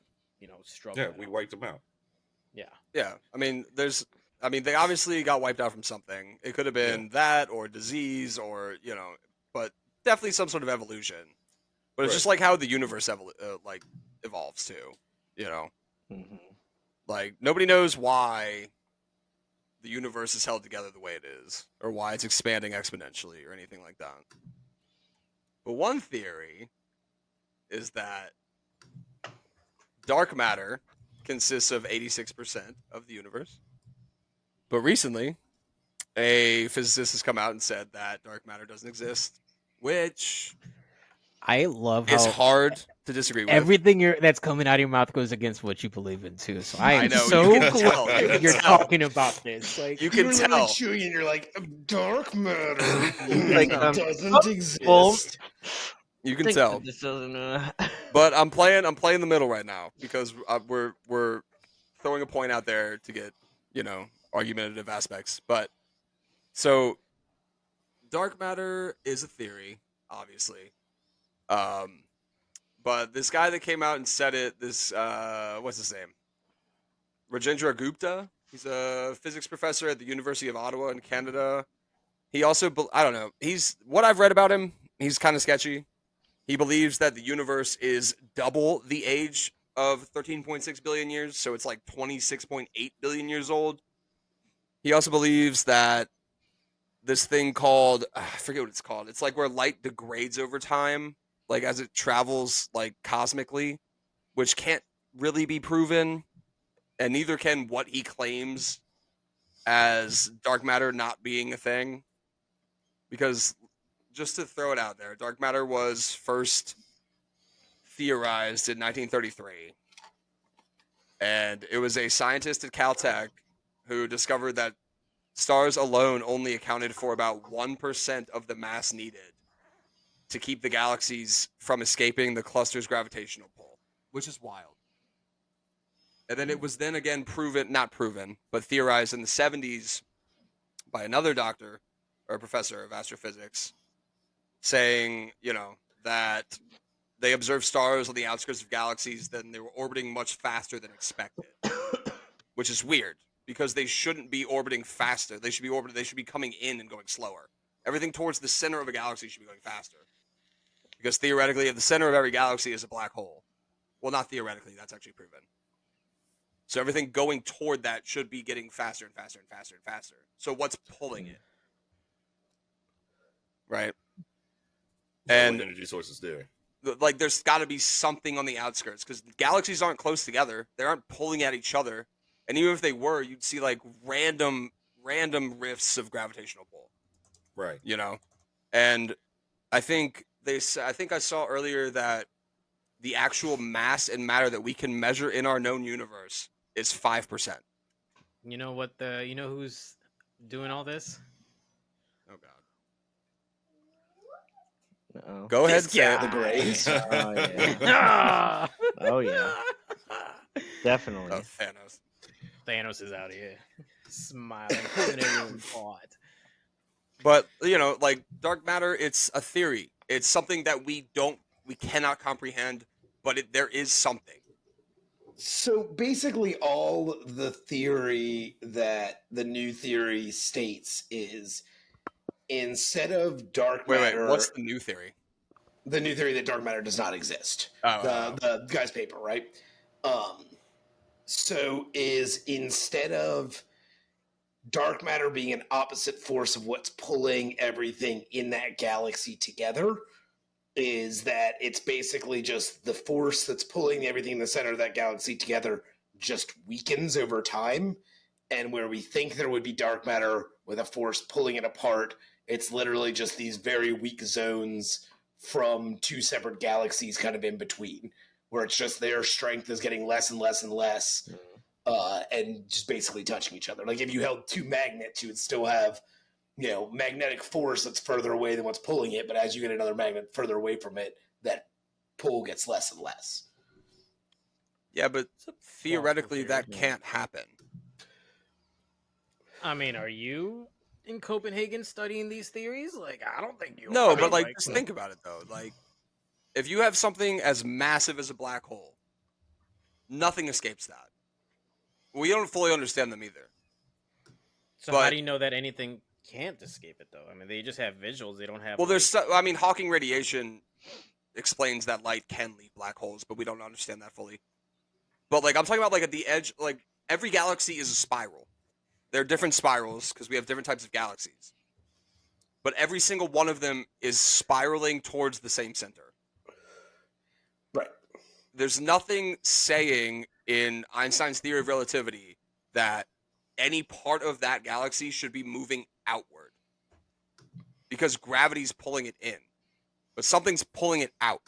of struggle. Yeah, we wiped them out. Yeah. I mean, they obviously got wiped out from something. It could have been that or disease or, but definitely some sort of evolution. But it's just like how the universe evolves too, Mhm. Like nobody knows why the universe is held together the way it is or why it's expanding exponentially or anything like that. But one theory is that dark matter consists of 86% of the universe. But recently, a physicist has come out and said that dark matter doesn't exist, which I love is how hard to disagree with. everything that's coming out of your mouth goes against what you believe in too. So I am know, so you can tell, glad you can you're tell. talking about this. Like You can You're tell. literally chewing and you're like, dark matter Like, doesn't exist. You can Think tell. that this doesn't, But I'm playing the middle right now because we're throwing a point out there to get argumentative aspects. But so dark matter is a theory, obviously. But this guy that came out and said it, what's his name? Rajendra Gupta. He's a physics professor at the University of Ottawa in Canada. He also, I don't know. What I've read about him, he's kind of sketchy. He believes that the universe is double the age of 13.6 billion years, so it's like 26.8 billion years old. He also believes that this thing called, I forget what it's called. It's like where light degrades over time, like as it travels like cosmically, which can't really be proven, and neither can what he claims as dark matter not being a thing. Because, just to throw it out there, dark matter was first theorized in 1933. And it was a scientist at Caltech who discovered that stars alone only accounted for about 1% of the mass needed to keep the galaxies from escaping the cluster's gravitational pull, which is wild. And then it was then again not proven, but theorized in the 70s by another doctor or professor of astrophysics saying, that they observed stars on the outskirts of galaxies, then they were orbiting much faster than expected, which is weird because they shouldn't be orbiting faster. They should be coming in and going slower. Everything towards the center of a galaxy should be going faster. Because theoretically, at the center of every galaxy is a black hole. Well, not theoretically, that's actually proven. So everything going toward that should be getting faster and faster and faster and faster. So what's pulling it? Right? And what energy sources there? Like, there's got to be something on the outskirts because galaxies aren't close together. They aren't pulling at each other. And even if they were, you'd see like random rifts of gravitational pull. Right. And I think I saw earlier that the actual mass and matter that we can measure in our known universe is 5%. You know what you know who's doing all this? Oh God. Uh-oh. Go ahead, say it. The Greys. Oh yeah. Oh yeah. Definitely. Oh, Thanos. Thanos is out here, smiling, pulling everyone apart. But like dark matter, it's a theory. It's something that we cannot comprehend, but there is something. So basically, all the theory that the new theory states is instead of dark matter. Wait, what's the new theory? The new theory that dark matter does not exist. The guy's paper, right? So is instead of dark matter being an opposite force of what's pulling everything in that galaxy together, is that it's basically just the force that's pulling everything in the center of that galaxy together just weakens over time. And where we think there would be dark matter with a force pulling it apart, it's literally just these very weak zones from two separate galaxies kind of in between, where it's just their strength is getting less and less and less, and just basically touching each other. Like if you held two magnets, you would still have magnetic force that's further away than what's pulling it, but as you get another magnet further away from it, that pull gets less and less. Yeah, but theoretically that can't happen. I mean, are you in Copenhagen studying these theories? Like, I don't think you are. No, but just think about it though. Like, if you have something as massive as a black hole, nothing escapes that. We don't fully understand them either. So how do you know that anything can't escape it though? I mean, they just have visuals. They don't have. Well, Hawking radiation explains that light can leave black holes, but we don't understand that fully. But I'm talking about at the edge. Every galaxy is a spiral. There are different spirals because we have different types of galaxies. But every single one of them is spiraling towards the same center. Right. There's nothing saying in Einstein's theory of relativity that any part of that galaxy should be moving outward because gravity's pulling it in, but something's pulling it out.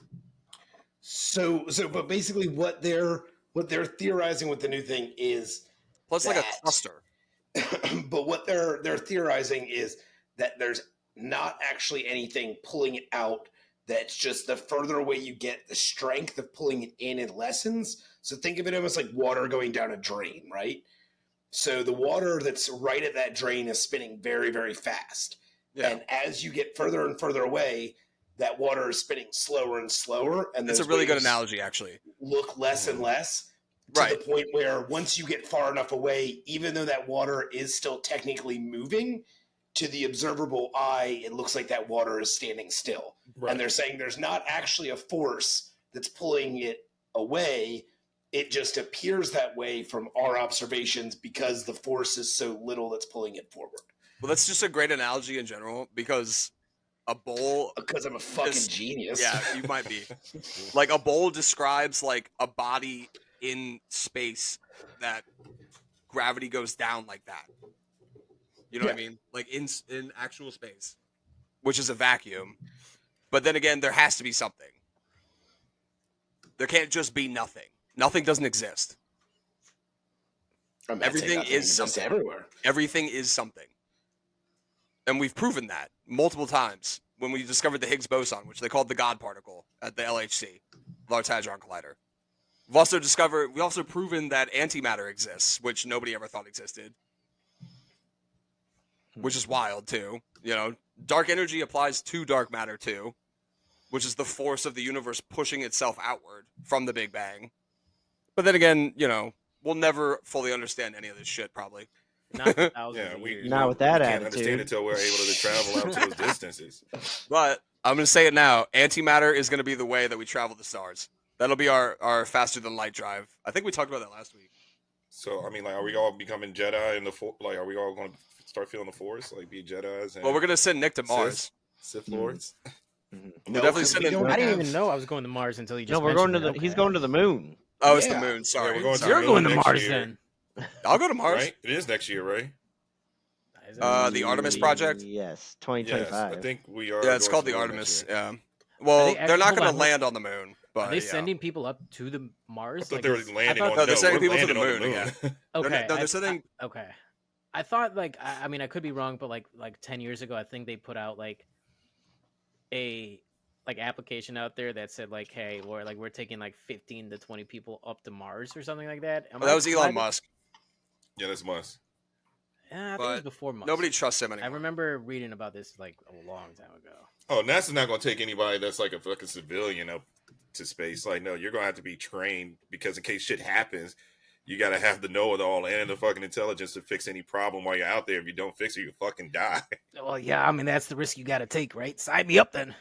But basically what they're theorizing with the new thing is plus like a cluster. But what they're theorizing is that there's not actually anything pulling it out. That's just the further away you get, the strength of pulling it in and lessens. So think of it almost like water going down a drain, right? So the water that's right at that drain is spinning very, very fast. Yeah. And as you get further and further away, that water is spinning slower and slower. And it's a really good analogy, actually. Look less and less to the point where once you get far enough away, even though that water is still technically moving, to the observable eye, it looks like that water is standing still. Right. And they're saying there's not actually a force that's pulling it away. It just appears that way from our observations because the force is so little that's pulling it forward. Well, that's just a great analogy in general because a bowl... Because I'm a fucking genius. Yeah, you might be. A bowl describes a body in space that gravity goes down like that. You know what I mean? Like in actual space, which is a vacuum. But then again, there has to be something. There can't just be nothing. Nothing doesn't exist. Everything is something. Everywhere. Everything is something. And we've proven that multiple times when we discovered the Higgs boson, which they called the God particle at the LHC, Large Hadron Collider. We've also proven that antimatter exists, which nobody ever thought existed. Which is wild too. You know, dark energy applies to dark matter too, which is the force of the universe pushing itself outward from the Big Bang. But then again, you know, we'll never fully understand any of this shit probably. Not for thousands of we years. Not with that can't understand attitude. it until we're able to travel out to those distances. But I'm going to say it now. Antimatter is going to be the way that we travel the stars. That'll be our faster than light drive. I think we talked about that last week. So, I mean, like, are we all becoming Jedi in the like? Are we all going to start feeling the Force, like be Jedis? Well, we're going to send Nick to Mars. Sith Lords. We're definitely sending. I didn't even know I was going to Mars until you just. No, we're going to mentioned the. it. He's Okay. going to the moon. Oh, it's the moon. Sorry, Yeah, we're going to You're the going moon to next Mars year, then. I'll go to Mars. right? It is next year, right? The Artemis project. Yes, Yes, 2025. I think we are. Yeah, it's going called to the moon Artemis. next year. Yeah. Well, they they're not actually- going to hold on, land on the moon. But Are they yeah. sending people up to the Mars? I thought Like, they were is- I landing thought- on. No, they're sending we're people to the landing on moon, Okay, they're sending. Okay, I thought like I mean I could be wrong, but like 10 years ago I think they put out like a application out there that said like, hey, we're taking like 15 to 20 people up to Mars or something like that. Well, that was Elon Musk. Yeah, that's Musk. I think it But was before Musk. Nobody trusts him I anymore. remember reading about this like a long time ago. Oh, NASA's not going to take anybody that's like a fucking civilian up to space. Like, no, you're going to have to be trained because in case shit happens, you got to have the know-it-all and the fucking intelligence to fix any problem while you're out there. If you don't fix it, you fucking die. Well, yeah, I mean that's the risk you got to take, right? Sign me up then.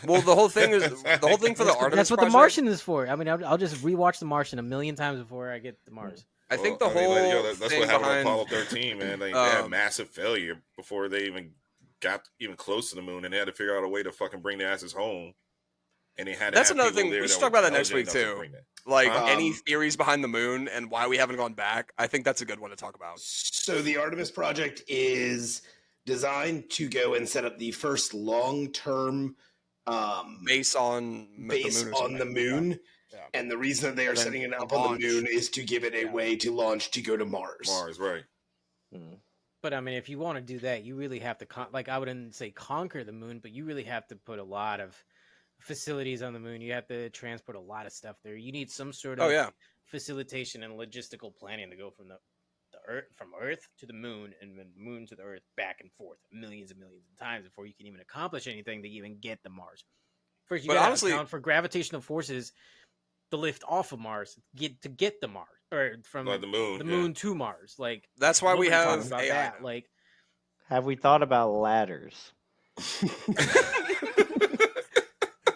Well, the whole thing for the Artemis That's what the project, Martian is for. I mean, I'll just rewatch the Martian a million times before I get to Mars. I think Well, the whole that's thing what happened behind on Apollo 13, man. They had Um, massive failure before they even got even close to the moon, and they had to figure out a way to fucking bring their asses home. And they had to That's have another people thing. there We should that talk were about that next week intelligent enough too. to bring that. Like Huh? any theories behind the moon and why we haven't gone back. I think that's a good one to talk about. So the Artemis project is designed to go and set up the first long-term Base on base the moon. on the moon. Yeah. And the reason that they are And then setting it a up on launch. the moon is to give it a way to launch to go to Mars. Mars, right. But I mean, if you want to do that, you really have to like I wouldn't say conquer the moon, but you really have to put a lot of facilities on the moon. You have to transport a lot of stuff there. You need some sort of Oh yeah. facilitation and logistical planning to go from the Earth to the moon and then moon to the Earth back and forth millions and millions of times before you can even accomplish anything to even get to Mars. First, you But got to honestly- account for gravitational forces to lift off of Mars, get to Mars, or from Like the moon. the yeah. moon to Mars. Like That's why we nobody talks have about AI. that. now. Like Have we thought about ladders?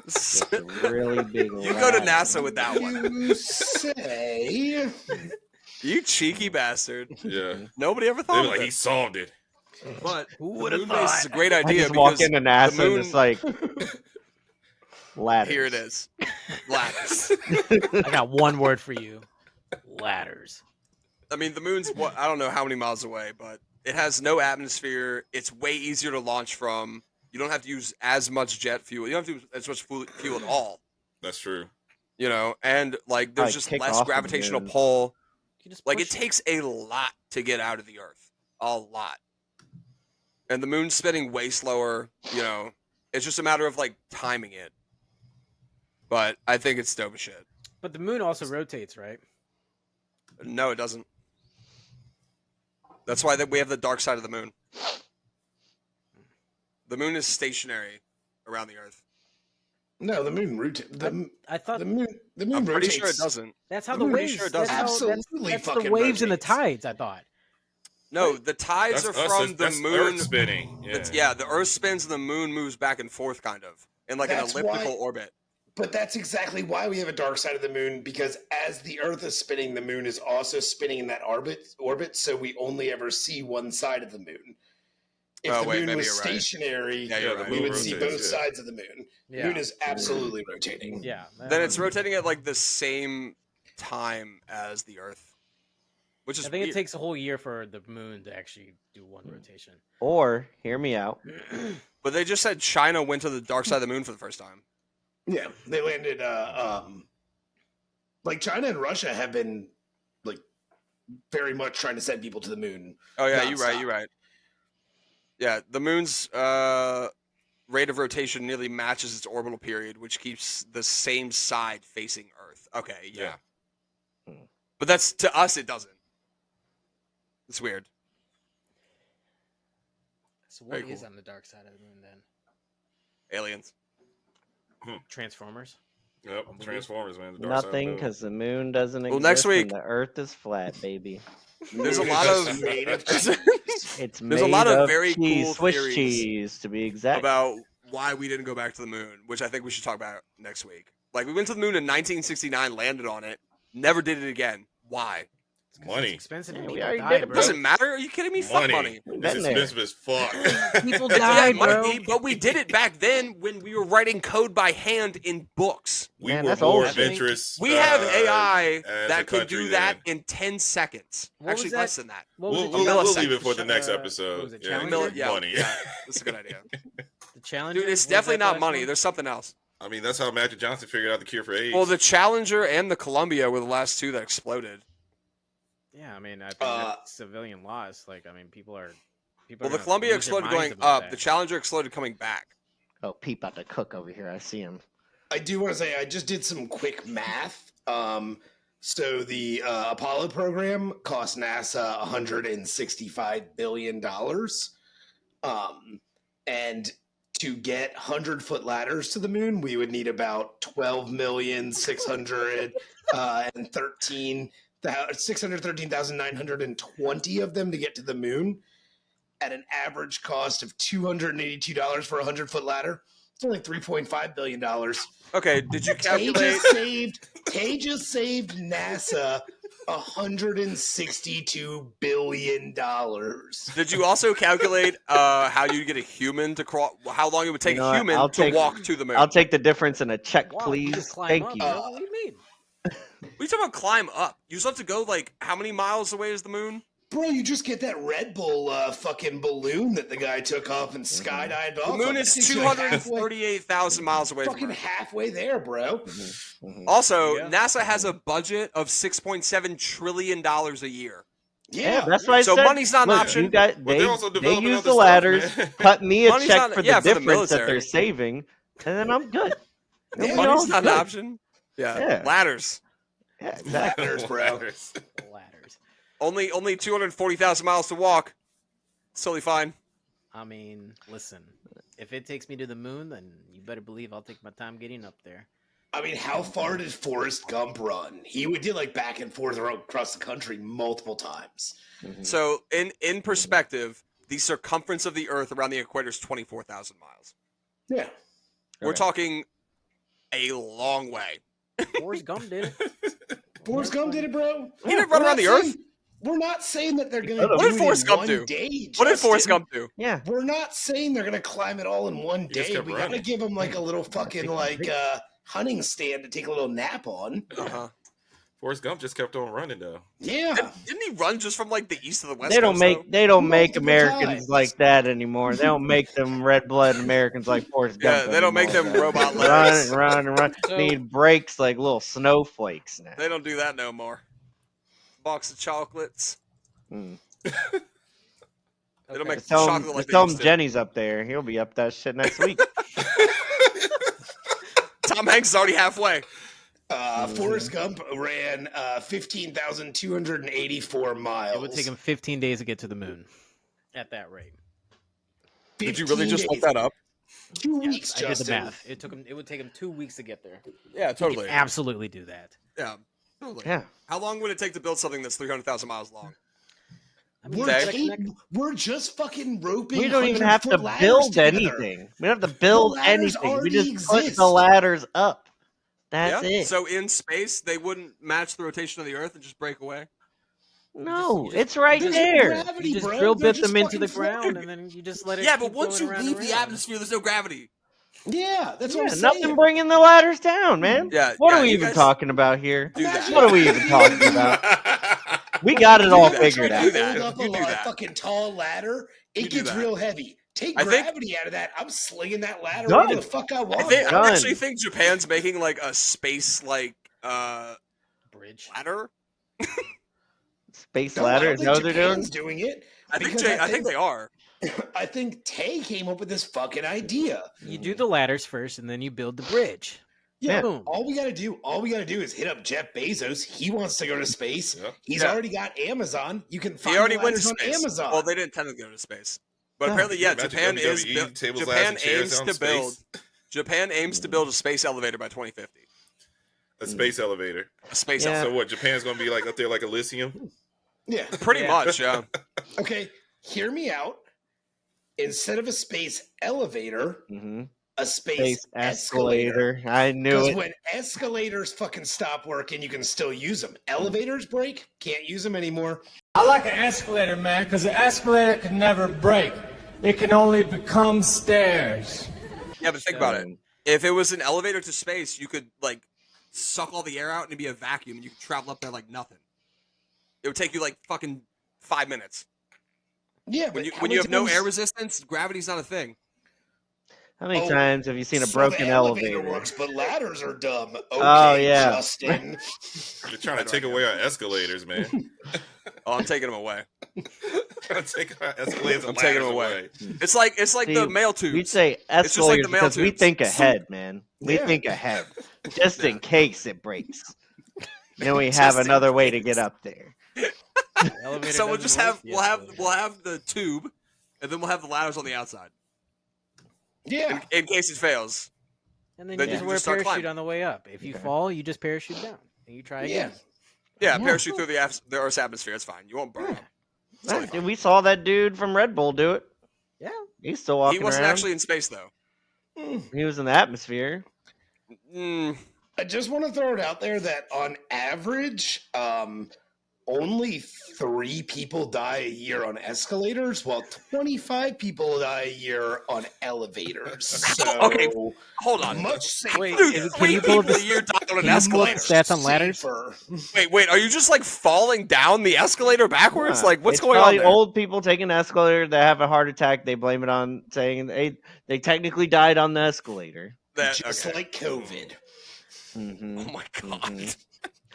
Just a really big. You go to ladder. NASA with that one. You say? You cheeky bastard. Yeah. Nobody ever They thought were of like, he this. solved it. But Who the would've moon base is a thought? great I idea just walk because into NASA the moon, and it's like ladders. here it is. Ladders. I got one word for you: ladders. I mean, the moon's what I don't know how many miles away, but it has no atmosphere. It's way easier to launch from. You don't have to use as much jet fuel. You don't have to use as much fuel at all. That's true. You know, and like there's Like, just kick less off the gravitational moon. pull. You just Like push it takes a lot to get out of the Earth, a lot. And the moon's spinning way slower. You know, it's just a matter of like timing it. But I think it's dope as shit. But the moon also rotates, right? No, it doesn't. That's why we have the dark side of the moon. The moon is stationary around the Earth. No, the moon rotates. I thought The moon I'm pretty rotates. sure it doesn't. that's how I'm the pretty waves. sure it that's doesn't. how, Absolutely that's the fucking waves and the rotates. tides. I thought. No, the tides That's are us, from the that's moon. Earth spinning. Yeah. Yeah, the Earth spins and the moon moves back and forth, kind of, in like That's an elliptical why- orbit. But that's exactly why we have a dark side of the moon, because as the Earth is spinning, the moon is also spinning in that orbit, so we only ever see one side of the moon. If Oh, the wait, moon maybe was you're right. stationary, Yeah, you're right. we The would moon see rotates, both yeah. sides of the moon. The Yeah. moon is absolutely rotating. Yeah. Then it's rotating at like the same time as the Earth, which is I think weird. it takes a whole year for the moon to actually do one rotation. Or hear me out. But they just said China went to the dark side of the moon for the first time. Yeah, they landed. Like China and Russia have been like very much trying to send people to the moon. Oh yeah, nonstop. you're right. Yeah, the moon's rate of rotation nearly matches its orbital period, which keeps the same side facing Earth. Okay, yeah. But that's to us, it doesn't. It's weird. So what Very is cool. on the dark side of the moon then? Aliens. Transformers. Yep, Transformers, man. The dark side of the Nothing, moon. because the moon doesn't exist. Next week- and the Earth is flat, baby. There's a lot of made of It's There's made a lot of of very cheese, cool Swiss theories cheese, to be exact. about why we didn't go back to the moon, which I think we should talk about next week. Like we went to the moon in 1969, landed on it, never did it again. Why? Money. It's expensive to Yeah, make we it already die, did it, bro. Doesn't matter. Are you kidding me? Fuck money. We've It's been there. expensive as fuck. People Yeah, died, it might bro. be, but we did it back then when we were writing code by hand in books. We Man, were that's more old shit. adventurous. We have AI as that a can country do that then. in 10 seconds. What was Actually, that? less than that. What was We'll, it? we'll, Millisecond. we'll leave it for the next What episode. was it, Yeah, Challenger? Yeah, money. yeah, that's a good idea. The Challenger? Dude, it's What was definitely that not last money. one? There's something else. I mean, that's how Magic Johnson figured out the cure for AIDS. Well, the Challenger and the Columbia were the last two that exploded. Yeah, I mean, I think that's civilian loss. Like, I mean, people are. Well, the gonna Columbia lose their exploded minds going about up. that. The Challenger exploded coming back. Oh, Pete about to cook over here. I see him. I do want to say I just did some quick math. So the Apollo program cost NASA $165 billion. And to get 100-foot ladders to the moon, we would need about 613,920 of them to get to the moon at an average cost of $282 for a 100-foot ladder. It's only $3.5 billion. Okay, did you calculate? Tay just saved NASA $162 billion. Did you also calculate how you get a human to crawl? How long it would take You know a what? human I'll to take- walk to the moon? I'll take the difference in a check, Wow, please. just climb Thank up, you. bro. What do you mean? What are you talking about? Climb up? You still have to go like how many miles away is the moon? Bro, you just get that Red Bull fucking balloon that the guy took off and skydived off. The moon of. It is takes you like halfway- 238,000 miles away from Fucking Earth. halfway there, bro. Mm-hmm. Also, Yeah. NASA has a budget of $6.7 trillion a year. Yeah, that's what I So said. money's not an Look, option. You got, But they they're also they developing use other the stuff, ladders, man. cut me a Money's check not- for yeah, the for the difference that military. they're saving, and then I'm good. Yeah, It'll be Money's all not an good. option. Yeah. Yeah. Ladders. Yeah, exactly. Ladders, bro. Ladders. Only 240,000 miles to walk. It's totally fine. I mean, listen. If it takes me to the moon, then you better believe I'll take my time getting up there. I mean, how far did Forrest Gump run? He would do like back and forth across the country multiple times. Mhm. So, in perspective, the circumference of the Earth around the equator is 24,000 miles. Yeah. We're Okay. talking a long way. Forrest Gump did it. Forrest Gump did it, bro. He didn't run around the Earth. We're not saying that they're going to What do did it Forrest in Gump one do? day, What did Forrest Justin. Gump do? Yeah. We're not saying they're going to climb it all in one just day. kept We got to running. give them like a little fucking like hunting stand to take a little nap on. Uh-huh. Forrest Gump just kept on running though. Yeah. Didn't he run just from like the east to the west? They don't Coast, make though? they don't make Multiple Americans times. like that anymore. They don't make them red-blooded Americans like Forrest Gump. Yeah, they don't make anymore, them man. robot Run legs. and run and run. So- Need breaks like little snowflakes now. They don't do that no more. Box of chocolates. Mm. They don't make Just tell him, chocolate like they tell him used to. Jenny's up there. He'll be up that shit next week. Tom Hanks is already halfway. Forrest Gump ran 15,284 miles. It would take him 15 days to get to the moon. At that rate. Did you really 15 just look days. that up? 2 weeks, I did the Justin. math. It would take him 2 weeks to get there. Yeah, He totally. could absolutely do that. Yeah, totally. Yeah. How long would it take to build something that's 300,000 miles long? I mean, Okay. We're just fucking roping. We don't even have to 100-foot ladders build together. anything. We don't have to build ladders anything. We already just put exist. the ladders up. That's Yeah. it. So in space, they wouldn't match the rotation of the Earth and just break away. No, you just- it's right There's there. gravity, You just bro. drill They're bit just them into the fucking ground, floating. and then you just let it. Yeah, keep but once going you around leave and the around. atmosphere, there's no gravity. Yeah, that's what Yeah, I'm saying. nothing bringing the ladders down, man. Yeah, What yeah, are we you even guys talking about here? do that. What are we even talking about? We got it You all do that. figured You out. do that. Hold up You do a that. fucking tall ladder. You It do gets that. real heavy. Take I think- gravity out of that. I'm slinging that ladder Done. where the fuck I want. I Done. actually think Japan's making like a space like Bridge. ladder. Space No, I ladder. don't Is think that what they're doing? Japan's doing it. I think because I think they are. I think Tay came up with this fucking idea. You do the ladders first, and then you build the bridge. Yeah, Boom. all we gotta do is hit up Jeff Bezos. He wants to go to space. Yeah. He's Yeah. already got Amazon. You can find He already the went to ladders space. on Amazon. Well, they didn't tend to go to space, but No. apparently, yeah, Imagine Japan is WWE built. tables, ladders, Japan and chairs aims out to in build. space. Japan aims to build a space elevator by 2050. A space elevator. A space Yeah. elevator. So what? Japan's gonna be like up there like Elysium. Yeah. Pretty much, yeah. Okay, hear me out. Instead of a space elevator, Mm-hmm. a space escalator. Escalator. I knew Because it. when escalators fucking stop working, you can still use them. Elevators break, can't use them anymore. I like an escalator, man, because an escalator can never break. It can only become stairs. Yeah, but think about it. If it was an elevator to space, you could like suck all the air out and it'd be a vacuum, and you could travel up there like nothing. It would take you like fucking 5 minutes. Yeah, When but you how when you many have no times- air resistance, gravity's not a thing. How many Oh, times have you seen a so broken the elevator? works, but ladders are dumb. Okay, Oh, yeah. Justin. They're trying to take away our escalators, man. Oh, I'm taking them away. Trying to take our escalators and I'm taking them ladders away. It's like See, the mail tubes. We say It's just like the escalators mail because we tubes. think ahead, man. We Yeah. think ahead, just in case it breaks. Then we Just have in another way to case. get up there. Elevator So we'll doesn't just work, have the we'll have escalator. we'll have the tube, and then we'll have the ladders on the outside Yeah. in case it fails. And then then you you just can wear a just start parachute climbing. on the way up. If you fall, you just parachute down and you try Yeah. again. Yeah, Yeah. parachute through the Earth's atmosphere. It's fine. You won't burn. Yeah. It's totally Right, fine. we saw that dude from Red Bull do it. Yeah. He's still walking He wasn't around. actually in space though. He was in the atmosphere. Mm, I just want to throw it out there that on average, only 3 people die a year on escalators, while 25 people die a year on elevators. So Okay, hold on. much safer. Wait, Dude, can you 3 pull up people the- a year die on an Can you pull up escalator. the stats on ladders? Safer. Wait, are you just like falling down the escalator backwards? Huh. Like, what's It's going on probably there? old people taking the escalator that have a heart attack. They blame it on saying they technically died on the escalator. Just Okay. like COVID. Mm-hmm. Oh my god. Mhm.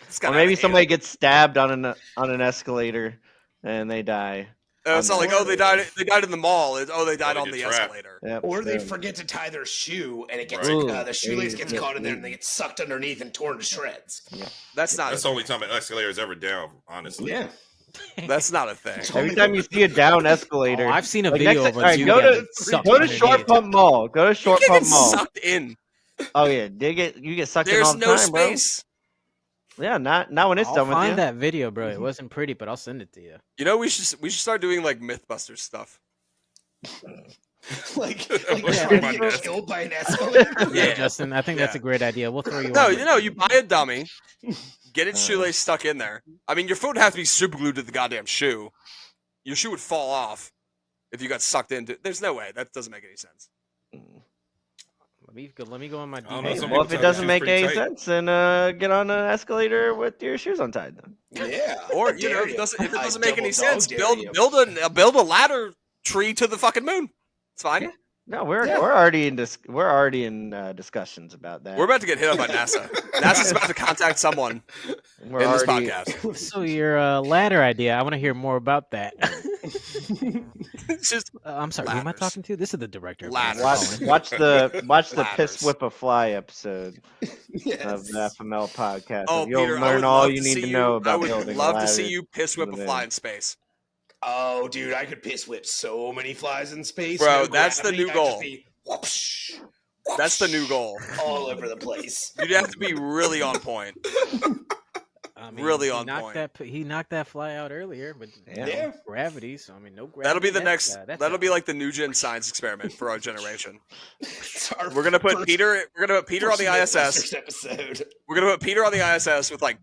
It's Or gotta maybe have somebody gets stabbed on an escalator and they die. It's not like, oh, they died in the mall. They died they on get the trapped. escalator. Yep. Or they so- forget to tie their shoe, and it gets Ooh, the shoelace they gets get caught in there, and bleeding. they get sucked underneath and torn to shreds. That's not That's the only time an escalator is ever down, honestly. Yeah. that's not a thing. Every time you see a down escalator, Oh, I've seen a like, video next- of a alright, dude go getting to- sucked go to underneath. Short Pump Mall. Go to You Short can't Pump get Mall. sucked in. Oh yeah, you get sucked in There's all the no time, bro. space. Yeah, not when it's I'll done with find you. that video, bro. It wasn't pretty, but I'll send it to you. You know, we should start doing like MythBusters stuff. like Yeah, trying my to God. get killed by an escalator. Yeah, Justin, I think that's Yeah. a great idea. We'll throw you. No, on you buy a dummy, get its shoelace stuck in there. I mean, your foot would have to be super glued to the goddamn shoe. Your shoe would fall off if you got sucked into. There's no way. That doesn't make any sense. Let me go on my. don't know, DP. some Well, people if it tell doesn't you make it's pretty any tight. sense, then get on an escalator with your shoes untied. Then Yeah. Or I you know, dare if it doesn't I make any double dog sense, dare build you. build a ladder tree to the fucking moon. It's fine. no, we're Yeah. already in discussions about that. We're about to get hit up by NASA. NASA's about to contact someone We're in this already- podcast. So your ladder idea, I want to hear more about that. It's just I'm sorry, who am I Ladders. talking to? This is the director. Ladders. Watch the Ladders. Piss Whip a Fly episode Yes. of the FML podcast. oh, You'll Peter, I learn would all love you to need see to you. know I about would building. love a to see ladder you piss whip in a the fly air. in space. Oh, dude, I could piss whip so many flies in space. Bro, No that's the gravity, new I'd just goal. be whoopsh, That's the whoopsh, new goal. all over the place. You'd have to be really on point. I mean, Really he on knocked point. He knocked that fly out earlier, but Yeah. Yeah. gravity. So I mean, no gravity. That'll be the that's, next. that's That'll out. be like the new gen science experiment for our generation. It's our We're gonna put first- Peter. We're gonna put Peter on the first ISS. Mythbusters episode. We're gonna put Peter on the ISS with like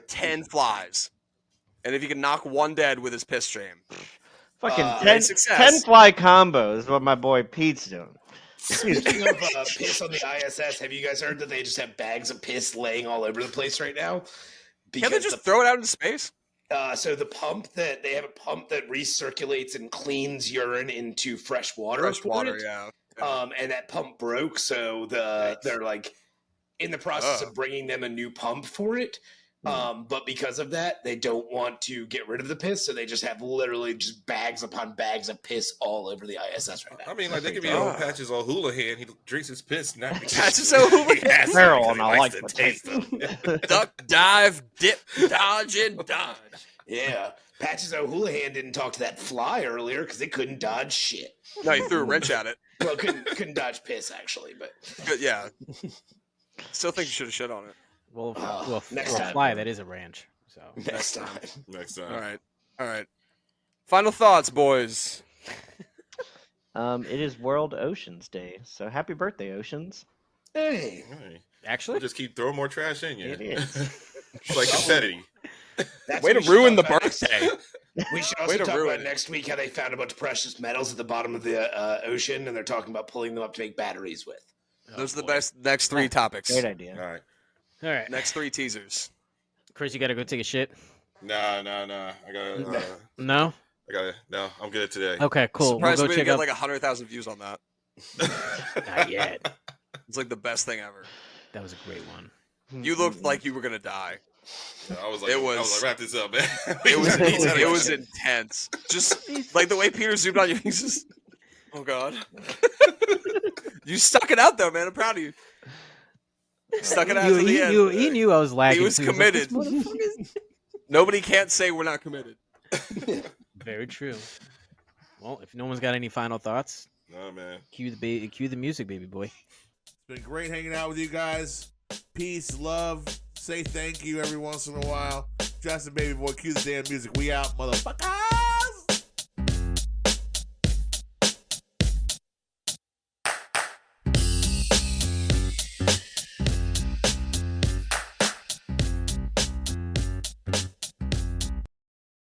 10 flies, and if he can knock one dead with his piss stream, Fucking Uh, 10 success. 10 fly combo is what my boy Pete's doing. Speaking of piss on the ISS, have you guys heard that they just have bags of piss laying all over the place right now? Can't they just throw it out into space? So they have a pump that recirculates and cleans urine into fresh water. Fresh water, yeah. And that pump broke, so they're like in the process of bringing them a new pump for it. But because of that, they don't want to get rid of the piss, so they just have literally just bags upon bags of piss all over the ISS right now. I mean, like, they could be old Patches O'Houlihan. He drinks his piss, not because Patches O'Houlihan. Feral, and I likes like the the taste of it. Duck, dive, dip, dodge, and dodge. Yeah. Patches O'Houlihan didn't talk to that fly earlier because it couldn't dodge shit. No, you threw a wrench at it. Well, couldn't dodge piss, actually, but yeah. Still think you should have shit on it. Well, next well, time. fly, that is a ranch. So next time. Next time. All right. Final thoughts, boys. It is World Oceans Day, so happy birthday, Oceans. Hey. actually, We'll just keep throwing more trash in you. It is. It's like confetti. Way to ruin the birthday. We should also talk about next week how they found a bunch of precious metals at the bottom of the ocean, and they're talking about pulling them up to make batteries with. Those are the best next 3 topics. Great idea. All right. all right. Next 3 teasers. Chris, you gotta go take a shit. No. I gotta. No. No, I'm good today. Okay, cool. Surprised We'll we go didn't check get out. like 100,000 views on that. Not yet. It's like the best thing ever. That was a great one. You looked like you were gonna die. Yeah, I was like, wrap this up, man. It was intense. Just like the way Peter zoomed on you. He's just, oh god. You stuck it out though, man. I'm proud of you. Stuck it out to the end. He knew I was lagging. He was too. committed. Like, "This motherfucker." Nobody can't say we're not committed. Very true. Well, if no one's got any final thoughts, No, man. cue the music, baby boy. It's been great hanging out with you guys. Peace, love. Say thank you every once in a while. Justin, baby boy, cue the damn music. We out, motherfucker.